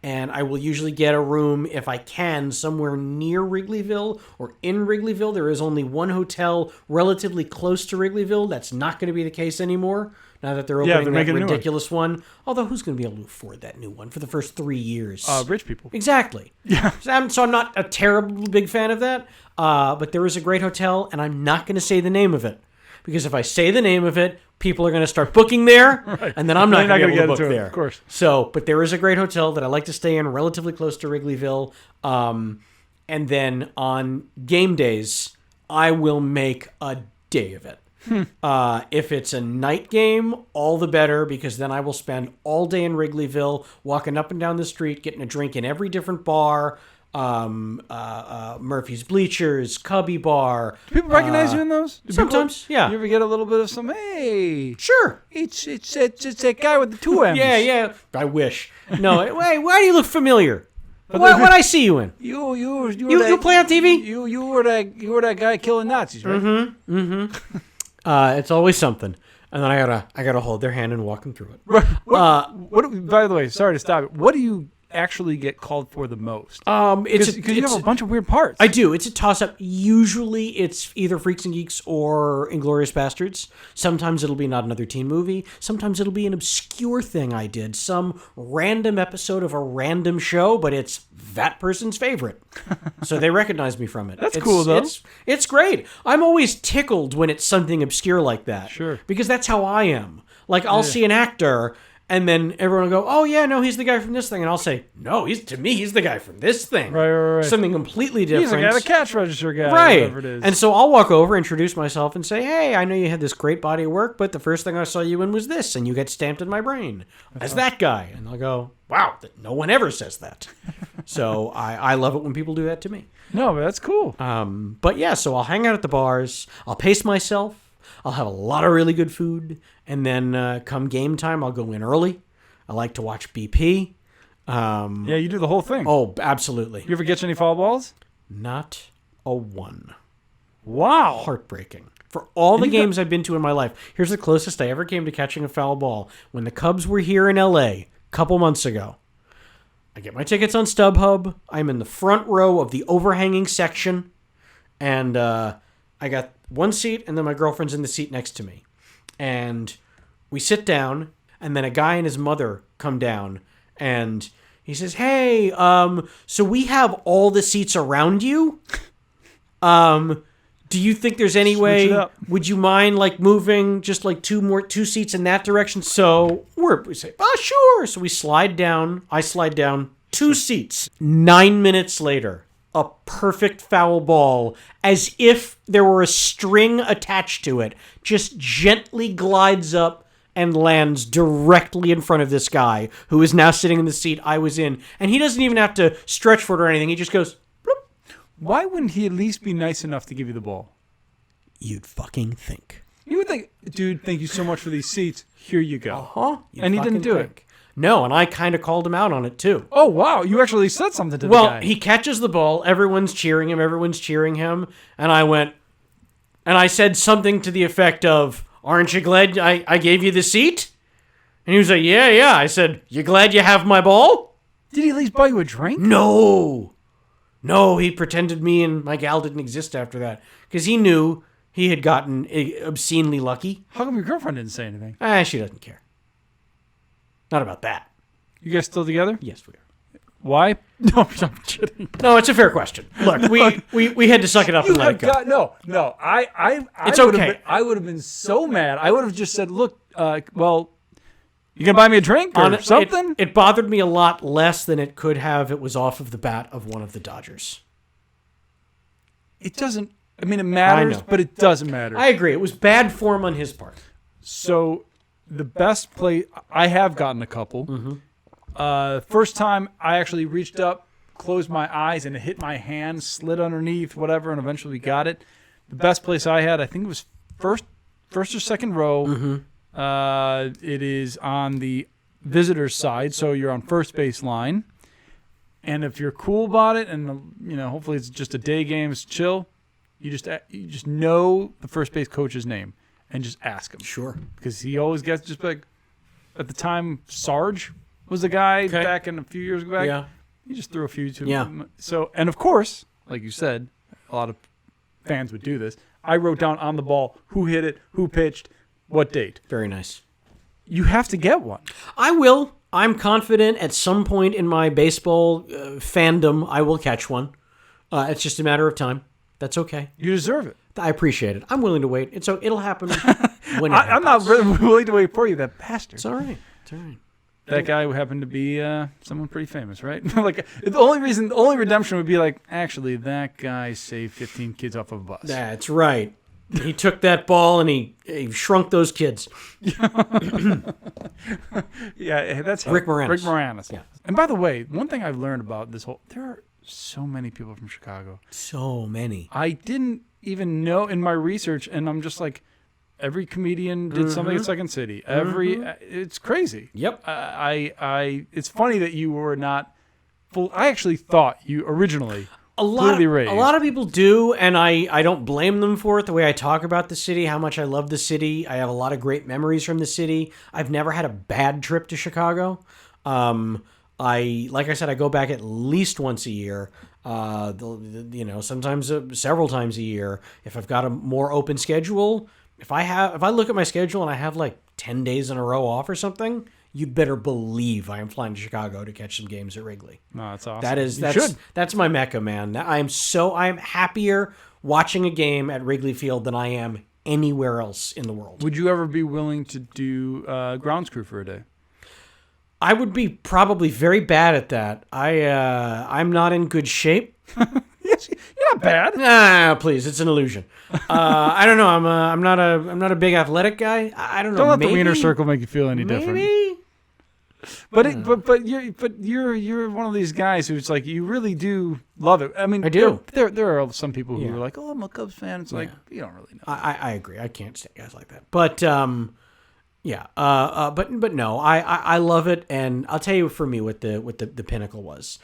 And I will usually get a room, if I can, somewhere near Wrigleyville or in Wrigleyville. There is only one hotel relatively close to Wrigleyville. That's not going to be the case anymore now that they're opening that ridiculous one. Although, who's going to be able to afford that new one for the first 3 years? Rich people. Exactly. Yeah. So I'm not a terribly big fan of that. But there is a great hotel, and I'm not going to say the name of it. Because if I say the name of it, people are going to start booking there, right. And then I'm not going to be able to book there. Of course. So, but there is a great hotel that I like to stay in, relatively close to Wrigleyville. And then on game days, I will make a day of it. If it's a night game, all the better, because then I will spend all day in Wrigleyville, walking up and down the street, getting a drink in every different bar. Murphy's Bleachers, Cubby Bar. Do people recognize you in those? Sometimes, yeah. You ever get a little bit of some, hey? Sure. It's that guy with the 2 M's. Yeah. I wish. No, wait, why do you look familiar? What I see you in? You play on TV? You were that guy killing Nazis, right? Mm-hmm. It's always something. And then I gotta hold their hand and walk them through it. What? By the way, sorry to stop it. What do you actually get called for the most? Because you have a bunch of weird parts. I do. It's a toss-up. Usually it's either Freaks and Geeks or Inglourious Bastards. Sometimes it'll be not another teen movie. Sometimes it'll be an obscure thing I did. Some random episode of a random show, but it's that person's favorite. So they recognize me from it. That's cool, though. It's great. I'm always tickled when it's something obscure like that. Sure. Because that's how I am. Like, I'll see an actor... And then everyone will go, oh, yeah, no, he's the guy from this thing. And I'll say, no, he's the guy from this thing. Right. Something completely different. He's the guy, the cash register guy. Right. Whatever it is. And so I'll walk over, introduce myself, and say, hey, I know you had this great body of work, but the first thing I saw you in was this, and you get stamped in my brain as that guy. And they'll go, wow, no one ever says that. So I love it when people do that to me. No, but that's cool. But yeah, so I'll hang out at the bars. I'll pace myself. I'll have a lot of really good food. And then come game time, I'll go in early. I like to watch BP. Yeah, you do the whole thing. Oh, absolutely. You ever catch any foul balls? Not a one. Wow. Heartbreaking. For all the games I've been to in my life, here's the closest I ever came to catching a foul ball. When the Cubs were here in L.A. a couple months ago. I get my tickets on StubHub. I'm in the front row of the overhanging section. And I got one seat, and then my girlfriend's in the seat next to me. And we sit down. And then a guy and his mother come down, and he says, hey, so we have all the seats around you. Do you think there's any way, would you mind like moving just like two seats in that direction? So we say, oh, sure. So we slide down. I slide down 2 seats. 9 minutes later, a perfect foul ball, as if there were a string attached to it, just gently glides up and lands directly in front of this guy who is now sitting in the seat I was in. And he doesn't even have to stretch for it or anything. He just goes, bloop. Why wouldn't he at least be nice enough to give you the ball? You'd fucking think. You would think, dude, thank you so much for these seats. Here you go. Uh-huh. And he didn't do it. No, and I kind of called him out on it too. Oh, wow. You actually said something to the guy. Well, he catches the ball. Everyone's cheering him. And I said something to the effect of, aren't you glad I gave you the seat? And he was like, yeah. I said, you glad you have my ball? Did he at least buy you a drink? No, he pretended me and my gal didn't exist after that. Because he knew he had gotten obscenely lucky. How come your girlfriend didn't say anything? She doesn't care. Not about that. You guys still together? Yes, we are. Why? No, I'm kidding. No, it's a fair question. Look, we had to suck it up and let it go. No. It's okay. I would have been so mad. I would have just said, look, well, you gonna buy me a drink or something? It bothered me a lot less than it could have. It was off of the bat of one of the Dodgers. It doesn't, it matters, but it doesn't matter. I agree. It was bad form on his part. So the best play, I have gotten a couple. Mm-hmm. First time I actually reached up, closed my eyes, and it hit my hand, slid underneath, whatever, and eventually got it. The best place I had, I think it was first or second row. Mm-hmm. It is on the visitor's side, so you're on first base line. And if you're cool about it, and hopefully it's just a day game, it's chill. You just know the first base coach's name. and just ask him. Sure. Because he always gets just like, at the time, Sarge was the guy back in a few years back. Yeah. He just threw a few to Yeah. him. So, and of course, like you said, a lot of fans would do this. I wrote down on the ball who hit it, who pitched, what date. Very nice. You have to get one. I will. I'm confident at some point in my baseball fandom, I will catch one. It's just a matter of time. That's okay. You deserve it. I appreciate it. I'm willing to wait. It'll happen when it I'm not happens. willing to wait for you, that bastard. It's all right. It's all right. That guy would happen to be someone pretty famous, right? Like the only redemption would be like, actually, that guy saved 15 kids off of a bus. That's right. He took that ball and he shrunk those kids. Yeah, that's Rick Moranis. Rick Moranis. Yeah. And by the way, one thing I've learned about this there are so many people from Chicago. So many. I didn't even know in my research, and I'm just like, every comedian did something at Second City. It's crazy. Yep. It's funny that you were not full. I actually thought you originally A lot raised. of people do, and I don't blame them for it. The way I talk about the city, how much I love the city. I have a lot of great memories from the city. I've never had a bad trip to Chicago. Like I said, I go back at least once a year. Sometimes several times a year. If I've got a more open schedule, if I look at my schedule and I have like 10 days in a row off or something, you better believe I am flying to Chicago to catch some games at Wrigley. No, that's awesome. That's my mecca, man. I'm happier watching a game at Wrigley Field than I am anywhere else in the world. Would you ever be willing to do grounds crew for a day? I would be probably very bad at that. I'm not in good shape. Yes, you're not bad. Nah, please, it's an illusion. I don't know. I'm not a big athletic guy. I don't know. Don't let maybe, the wiener circle make you feel any different. Maybe. But you're one of these guys who's like, you really do love it. I mean, I do. There are some people who Yeah. are like, oh, I'm a Cubs fan. It's like, you don't really know. I agree. I can't stand guys like that. But yeah. But no, I love it, and I'll tell you for me what the pinnacle was.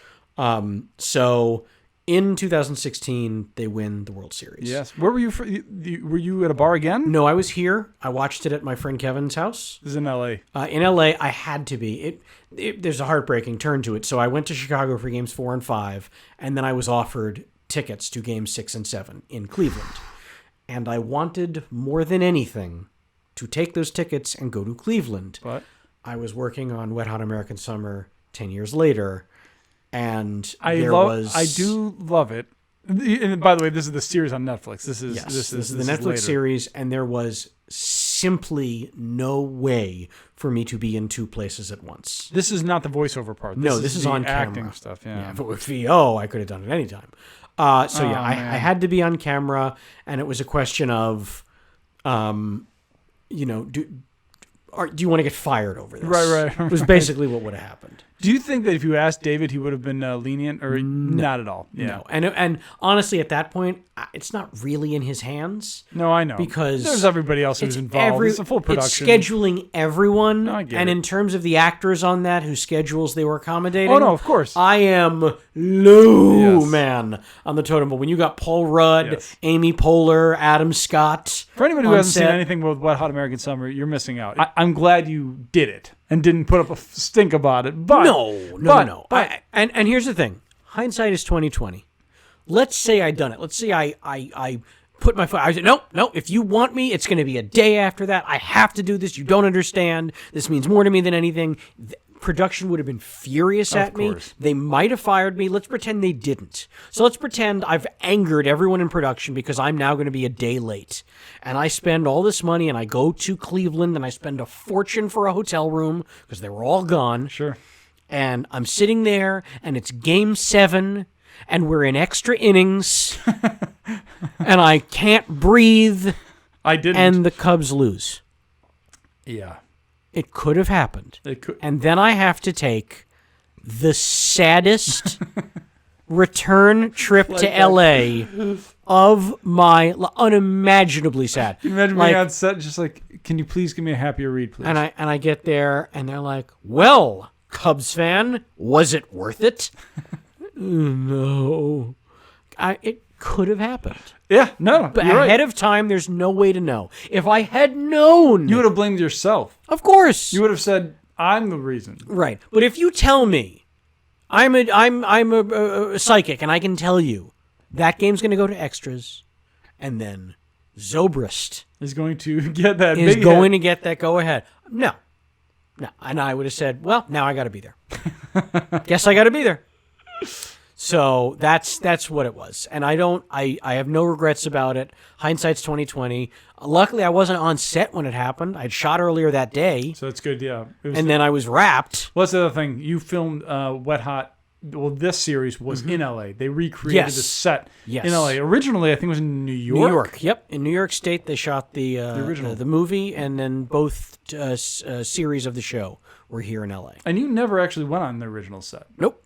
So in 2016, they win the World Series. Yes. Where were you? Were you at a bar again? No, I was here. I watched it at my friend Kevin's house. This is in L.A. In LA, I had to be. There's a heartbreaking turn to it. So I went to Chicago for games 4 and 5, and then I was offered tickets to games 6 and 7 in Cleveland. And I wanted more than anything to take those tickets and go to Cleveland. But I was working on Wet Hot American Summer 10 years later, and I do love it. And by the way, this is the series on Netflix. This is the Netflix later. series, and there was simply no way for me to be in two places at once. This is not the voiceover part. This is the on acting camera. stuff. Yeah. If it was VO, I could have done it anytime. I had to be on camera, and it was a question of, do you want to get fired over this? Right. It was basically what would have happened. Do you think that if you asked David, he would have been lenient, or not at all? Yeah. No. And honestly, at that point, it's not really in his hands. No, I know. Because there's everybody else who's involved. It's a full production. It's scheduling everyone. No, I get and it. in terms of the actors on that, whose schedules they were accommodating. Oh, no, of course. I am low, man, on the totem pole. When you got Paul Rudd, Amy Poehler, Adam Scott. For anyone who hasn't seen anything with Wet Hot American Summer, you're missing out. I'm glad you did it and didn't put up a stink about it. But No. And here's the thing. Hindsight is 20/20. Let's say I done it. Let's say I put my foot. I said, no. If you want me, it's going to be a day after that. I have to do this. You don't understand. This means more to me than anything. Production would have been furious at me. They might have fired me. Let's pretend they didn't. So let's pretend I've angered everyone in production because I'm now going to be a day late. And I spend all this money and I go to Cleveland and I spend a fortune for a hotel room because they were all gone. Sure. And I'm sitting there and it's game 7 and we're in extra innings and I can't breathe. I didn't. And the Cubs lose. Yeah. It could have happened. It could. And then I have to take the saddest return trip to L.A. of my unimaginably sad. Can you imagine being on set just like, can you please give me a happier read, please? And I get there and they're like, well, Cubs fan, was it worth it? No. could have happened. Yeah, no, But you're ahead right. of time, there's no way to know. If I had known, You would have blamed yourself. of course, You would have said, "I'm the reason." right. But if you tell me, I'm a psychic, and I can tell you that game's going to go to extras, and then Zobrist Is going to get that. is big going hit. to get that go ahead. No, and I would have said, well, now I got to be there. Guess I got to be there. So that's what it was, and I have no regrets about it. Hindsight's 2020. Luckily, I wasn't on set when it happened. I'd shot earlier that day, So it's good. Yeah. It was, and then I was wrapped. what's the other thing? You filmed Wet Hot. Well, this series was in L.A. They recreated Yes. the set Yes. in L.A. Originally, I think it was in New York. New York, yep, in New York State, they shot the original. the movie, and then both series of the show were here in L.A. And you never actually went on the original set. Nope.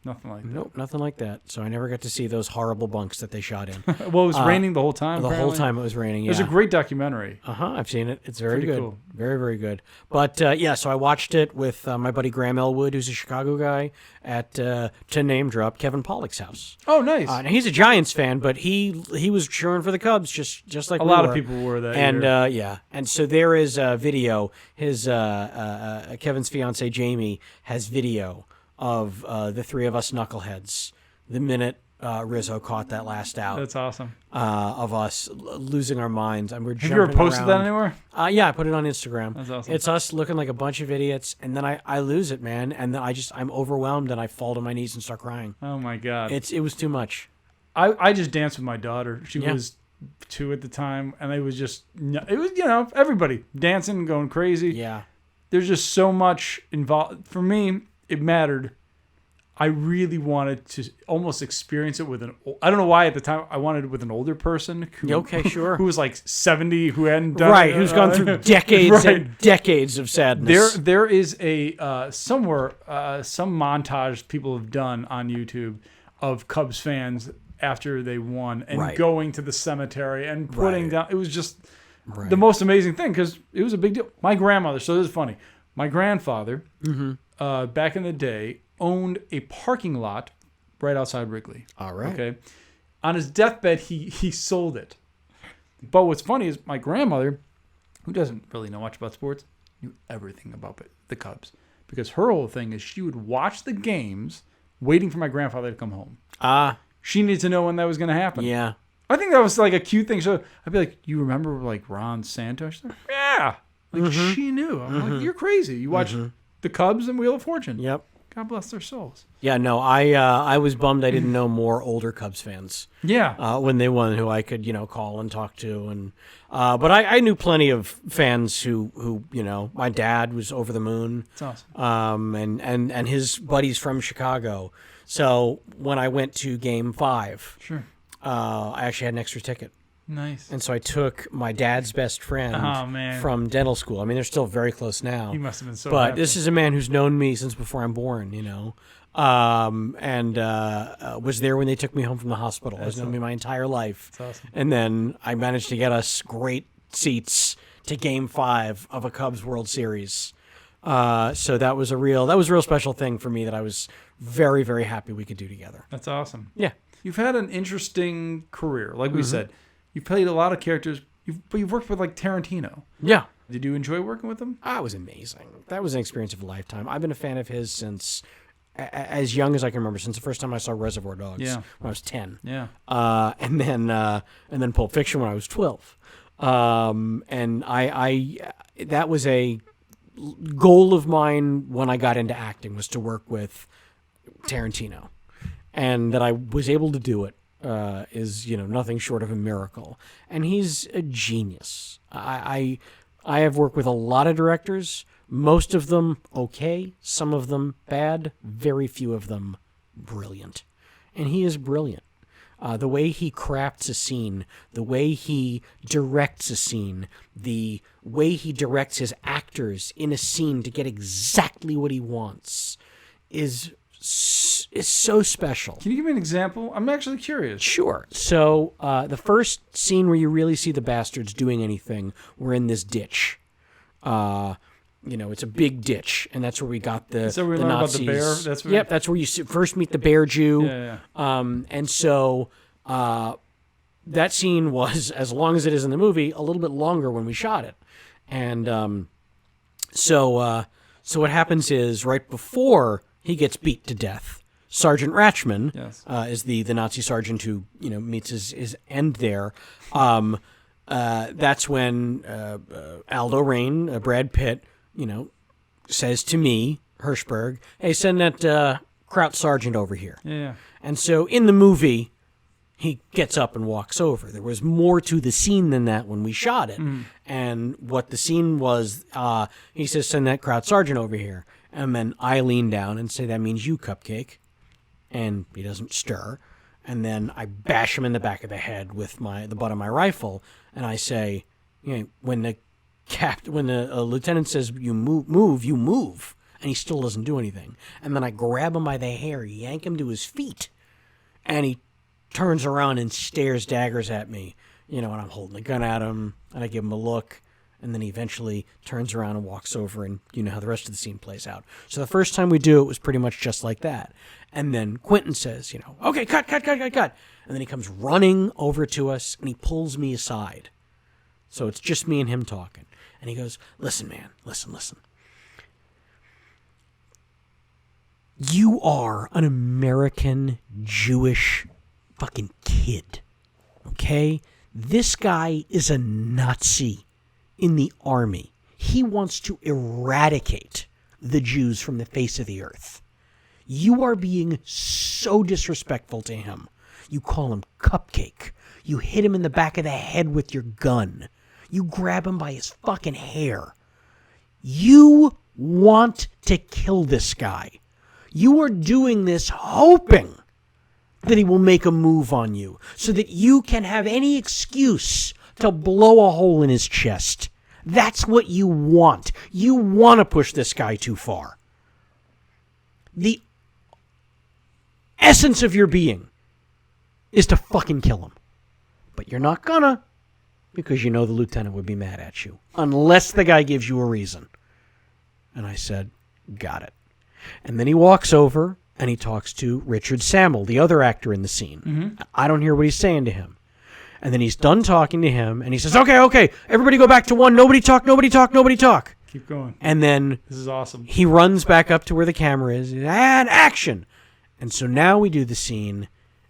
Nothing like that. Nope, nothing like that. So I never got to see those horrible bunks that they shot in. Well, it was raining the whole time. The whole apparently. time it was raining. Yeah. There's a great documentary. I've seen it. It's very Pretty good. cool. Very, very good. But yeah, so I watched it with my buddy Graham Elwood, who's a Chicago guy, at to name drop Kevin Pollak's house. Oh, nice. Now he's a Giants fan, but he was cheering for the Cubs just like A we lot were. of people were that And year. yeah, and so there is a video. His Kevin's fiance Jamie has video of the three of us knuckleheads the minute Rizzo caught that last out. That's awesome. Of us losing our minds, and we're Have jumping you ever posted that around. anywhere? Yeah, I put it on Instagram. That's awesome. It's us looking like a bunch of idiots, and then I lose it, man, and then I'm overwhelmed, and I fall to my knees and start crying. Oh my God. It was too much. I just danced with my daughter. She Yeah. was 2 at the time, and it was everybody dancing and going crazy. Yeah. There's just so much involved. For me, it mattered. I really wanted to almost experience it with I don't know why at the time I wanted it with an older person. Okay, sure. Who was like 70, who hadn't done Right, it. who's gone through decades Right. and decades of sadness. There is a somewhere some montage people have done on YouTube of Cubs fans after they won and Right. going to the cemetery and putting Right. down. It was just Right. the most amazing thing because it was a big deal. My grandmother. So this is funny. My grandfather, back in the day, owned a parking lot right outside Wrigley. All right. Okay. On his deathbed, he sold it. But what's funny is my grandmother, who doesn't really know much about sports, knew everything about the Cubs. Because her whole thing is she would watch the games waiting for my grandfather to come home. She needed to know when that was going to happen. Yeah. I think that was like a cute thing. So I'd be like, you remember like Ron Santos? She's like, yeah. Like she knew. I'm like, you're crazy. You watch the Cubs and Wheel of Fortune. Yep. God bless their souls. Yeah, no, I was bummed I didn't know more older Cubs fans. Yeah. When they won, who I could call and talk to, and but I knew plenty of fans who my dad was over the moon. That's awesome. And his buddies from Chicago. So when I went to Game 5, Sure. I actually had an extra ticket. Nice. And so I took my dad's best friend Oh, man. from dental school. I mean, they're still very close now. He must have been so But happy. this is a man who's known me since before I'm born, and was there when they took me home from the hospital. Has known me my entire life. That's awesome. And then I managed to get us great seats to Game 5 of a Cubs World Series. So that was a real special thing for me that I was very, very happy we could do together. That's awesome. Yeah. You've had an interesting career. Like we said, you've played a lot of characters, but you've worked with like Tarantino. Yeah. Did you enjoy working with him? That was amazing. That was an experience of a lifetime. I've been a fan of his since as young as I can remember, since the first time I saw Reservoir Dogs when I was 10. Yeah. And then Pulp Fiction when I was 12. And I that was a goal of mine when I got into acting, was to work with Tarantino, and that I was able to do it is nothing short of a miracle. And he's a genius. I have worked with a lot of directors, most of them okay, some of them bad, very few of them brilliant. And he is brilliant. The way he crafts a scene, the way he directs a scene, the way he directs his actors in a scene to get exactly what he wants is so special. Can you give me an example? I'm actually curious. Sure. So the first scene where you really see the bastards doing anything, we're in this ditch. It's a big ditch, and that's where we got the So we're the learning about Nazis. the bear? That's where That's where you first meet the bear Jew. Yeah. And so That scene was, as long as it is in the movie, a little bit longer when we shot it. And so what happens is right before he gets beat to death, Sergeant Ratchman is the Nazi sergeant who meets his end there. That's when Aldo Raine, Brad Pitt, says to me, Hirschberg, "Hey, send that Kraut sergeant over here." Yeah. And so in the movie, he gets up and walks over. There was more to the scene than that when we shot it. And what the scene was, he says, "Send that Kraut sergeant over here." And then I lean down and say, "That means you, Cupcake." And he doesn't stir. And then I bash him in the back of the head with the butt of my rifle. And I say, when the lieutenant says, you move, you move. And he still doesn't do anything. And then I grab him by the hair, yank him to his feet. And he turns around and stares daggers at me, and I'm holding the gun at him, and I give him a look, and then he eventually turns around and walks over, and you know how the rest of the scene plays out. So the first time we do it was pretty much just like that. And then Quentin says, "Okay, cut. And then he comes running over to us, and he pulls me aside. So it's just me and him talking. And he goes, "Listen, man, listen. You are an American Jewish fucking kid, okay? This guy is a Nazi in the army. He wants to eradicate the Jews from the face of the earth. You are being so disrespectful to him. You call him Cupcake. You hit him in the back of the head with your gun. You grab him by his fucking hair. You want to kill this guy. You are doing this hoping that he will make a move on you so that you can have any excuse to blow a hole in his chest. That's what you want. You want to push this guy too far. The essence of your being is to fucking kill him. But you're not gonna, because you know the lieutenant would be mad at you, unless the guy gives you a reason." And I said, "Got it." And then he walks over and he talks to Richard Sammel, the other actor in the scene. Mm-hmm. I don't hear what he's saying to him. And then he's done talking to him, and he says, okay, everybody go back to one. Nobody talk. Keep going. And then this is awesome. He runs back up to where the camera is, and action. And so now we do the scene,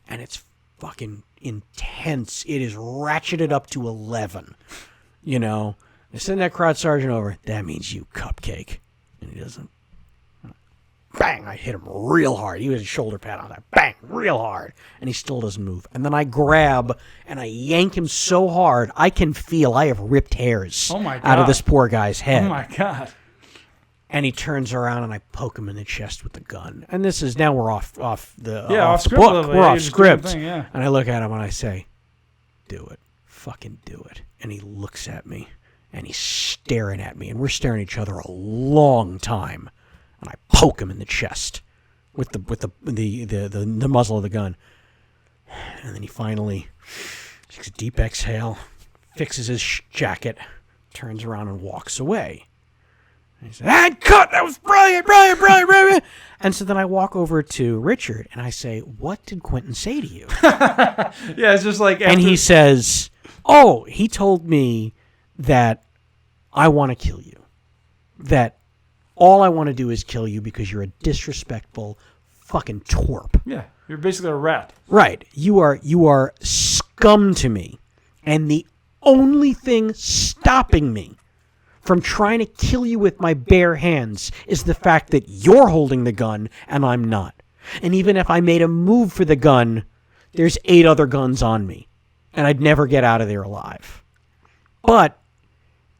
and it's fucking intense. It is ratcheted up to 11. I send that Kraut sergeant over. "That means you, Cupcake." And he doesn't. Bang! I hit him real hard. He was a shoulder pad on that. Bang! Real hard. And he still doesn't move. And then I grab and I yank him so hard, I can feel I have ripped hairs out of this poor guy's head. Oh, my God. And he turns around and I poke him in the chest with the gun. And this is, now we're off the script book. level. We're off script. And I look at him and I say, "Do it. Fucking do it." And he looks at me and he's staring at me. And we're staring at each other a long time. And I poke him in the chest with the muzzle of the gun. And then he finally takes a deep exhale, fixes his jacket, turns around and walks away. And he said, "Cut! That was brilliant. And so then I walk over to Richard and I say, "What did Quentin say to you?" Yeah, it's just like... And he says, he told me that I want to kill you. That all I want to do is kill you because you're a disrespectful fucking twerp. Yeah, you're basically a rat. Right. You are scum to me. And the only thing stopping me from trying to kill you with my bare hands is the fact that you're holding the gun and I'm not. And even if I made a move for the gun, there's 8 other guns on me. And I'd never get out of there alive. But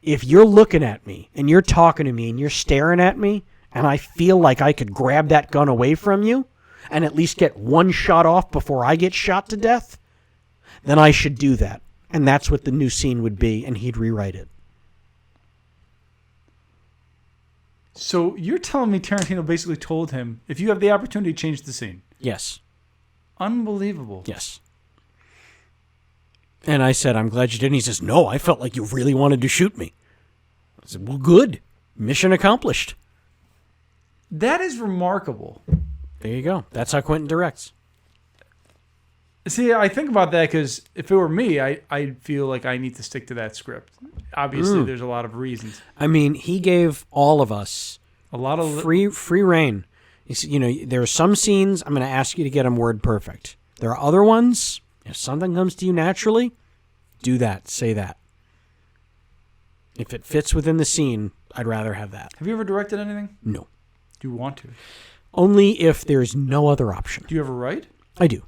if you're looking at me and you're talking to me and you're staring at me and I feel like I could grab that gun away from you and at least get one shot off before I get shot to death, then I should do that. And that's what the new scene would be, and he'd rewrite it. So you're telling me Tarantino basically told him, if you have the opportunity, change the scene? Yes. Unbelievable. Yes. And I said, "I'm glad you did." And he says, "No, I felt like you really wanted to shoot me." I said, "Well, good. Mission accomplished." That is remarkable. There you go. That's how Quentin directs. See, I think about that because if it were me, I feel like I need to stick to that script. Obviously, there's a lot of reasons. I mean, he gave all of us A lot of free reign. There are some scenes I'm going to ask you to get them word perfect. There are other ones, if something comes to you naturally, do that. Say that. If it fits within the scene, I'd rather have that. Have you ever directed anything? No. Do you want to? Only if there's no other option. Do you ever write? I do.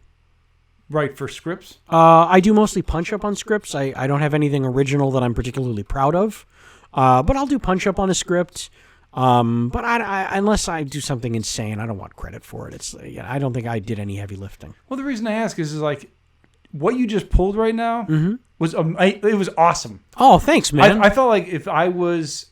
Write for scripts? I do mostly punch-up on scripts. I don't have anything original that I'm particularly proud of. But I'll do punch-up on a script. But unless I do something insane, I don't want credit for it. I don't think I did any heavy lifting. Well, the reason I ask is like, what you just pulled right now was it was awesome. Oh, thanks, man. I felt like if I was,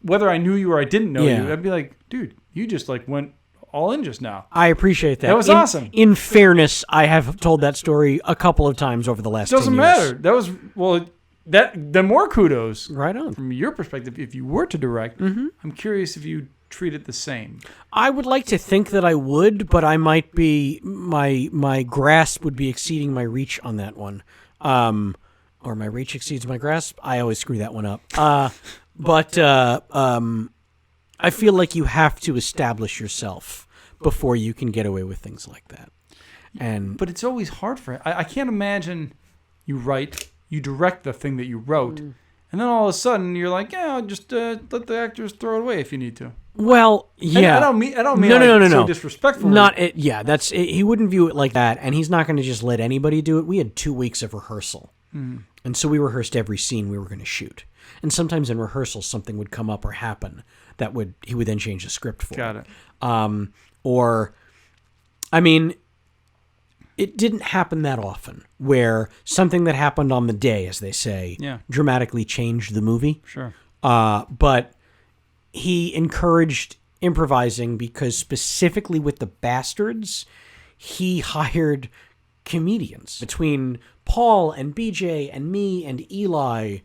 whether I knew you or I didn't know Yeah. you, I'd be like, dude, you just like went all in just now. I appreciate that. That was awesome. In fairness, I have told that story a couple of times over the last 10 years. Doesn't matter. That was the more kudos. Right on. From your perspective, if you were to direct, I'm curious if you treat it the same. I would like to think that I would, but I might be my grasp would be exceeding my reach on that one. Or my reach exceeds my grasp. I always screw that one up. But I feel like you have to establish yourself before you can get away with things like that. But it's always hard for it. I can't imagine you direct the thing that you wrote, and then all of a sudden you're like, yeah, just let the actors throw it away if you need to. Well, yeah. And I don't mean no. so disrespectfully. Not it. Yeah, that's it. He wouldn't view it like that, and he's not going to just let anybody do it. We had 2 weeks of rehearsal, and so we rehearsed every scene we were going to shoot. And sometimes in rehearsal, something would come up or happen that he would then change the script for. Got it. It didn't happen that often where something that happened on the day, as they say, dramatically changed the movie. Sure. But he encouraged improvising because specifically with the Bastards, he hired comedians. Between Paul and BJ and me and Eli,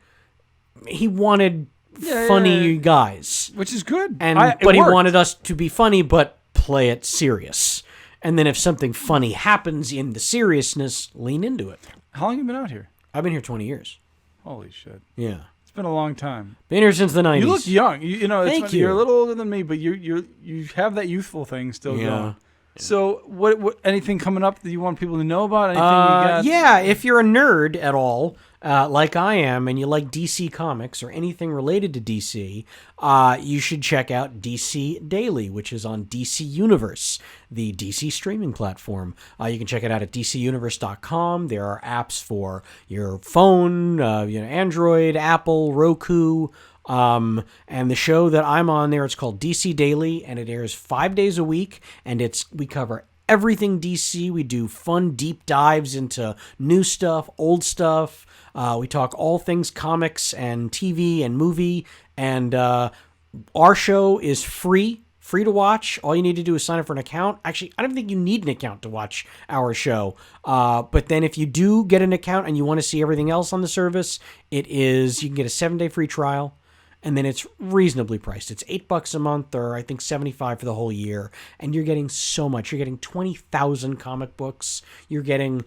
he wanted funny guys. Which is good. But he wanted us to be funny but play it serious. And then if something funny happens in the seriousness, lean into it. How long have you been out here? I've been here 20 years. Holy shit. Yeah. It's been a long time. Been here since the 90s. You look young. Thank you. You're a little older than me, but you have that youthful thing still going. So what anything coming up that you want people to know about? Anything you got? Yeah, if you're a nerd at all, like I am, and you like DC Comics or anything related to DC, you should check out DC Daily, which is on DC Universe, the DC streaming platform. You can check it out at dcuniverse.com. There are apps for your phone, Android, Apple, Roku. And the show that I'm on there, it's called DC Daily, and it airs 5 days a week, and we cover everything DC. We do fun deep dives into new stuff, old stuff. We talk all things comics and TV and movie, and our show is free to watch. All you need to do is sign up for an account. Actually, I don't think you need an account to watch our show. But then if you do get an account and you want to see everything else on the service, you can get a 7-day free trial. And then it's reasonably priced. It's $8 a month, or I think $75 for the whole year. And you're getting so much. You're getting 20,000 comic books. You're getting,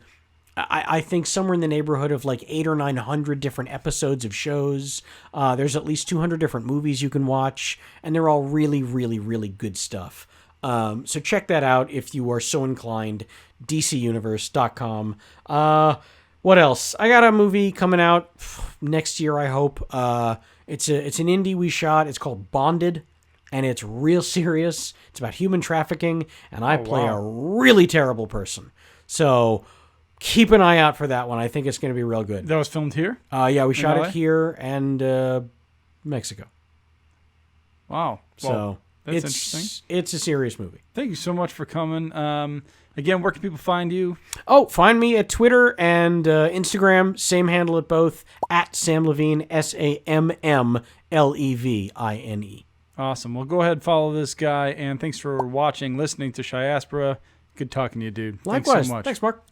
I think, somewhere in the neighborhood of like 800 or 900 different episodes of shows. There's at least 200 different movies you can watch. And they're all really, really, really good stuff. So check that out if you are so inclined. DCUniverse.com. What else? I got a movie coming out next year, I hope. It's an indie we shot. It's called Bonded, and it's real serious. It's about human trafficking, and I play a really terrible person. So keep an eye out for that one. I think it's going to be real good. That was filmed here? Yeah, we shot it here and Mexico. Wow. So that's interesting. It's a serious movie. Thank you so much for coming. Again, where can people find you? Oh, find me at Twitter and Instagram. Same handle at both, at Samm Levine, SammLevine. Awesome. Well, go ahead and follow this guy. And thanks for watching, listening to Chiaspora. Good talking to you, dude. Likewise. Thanks so much. Thanks, Mark.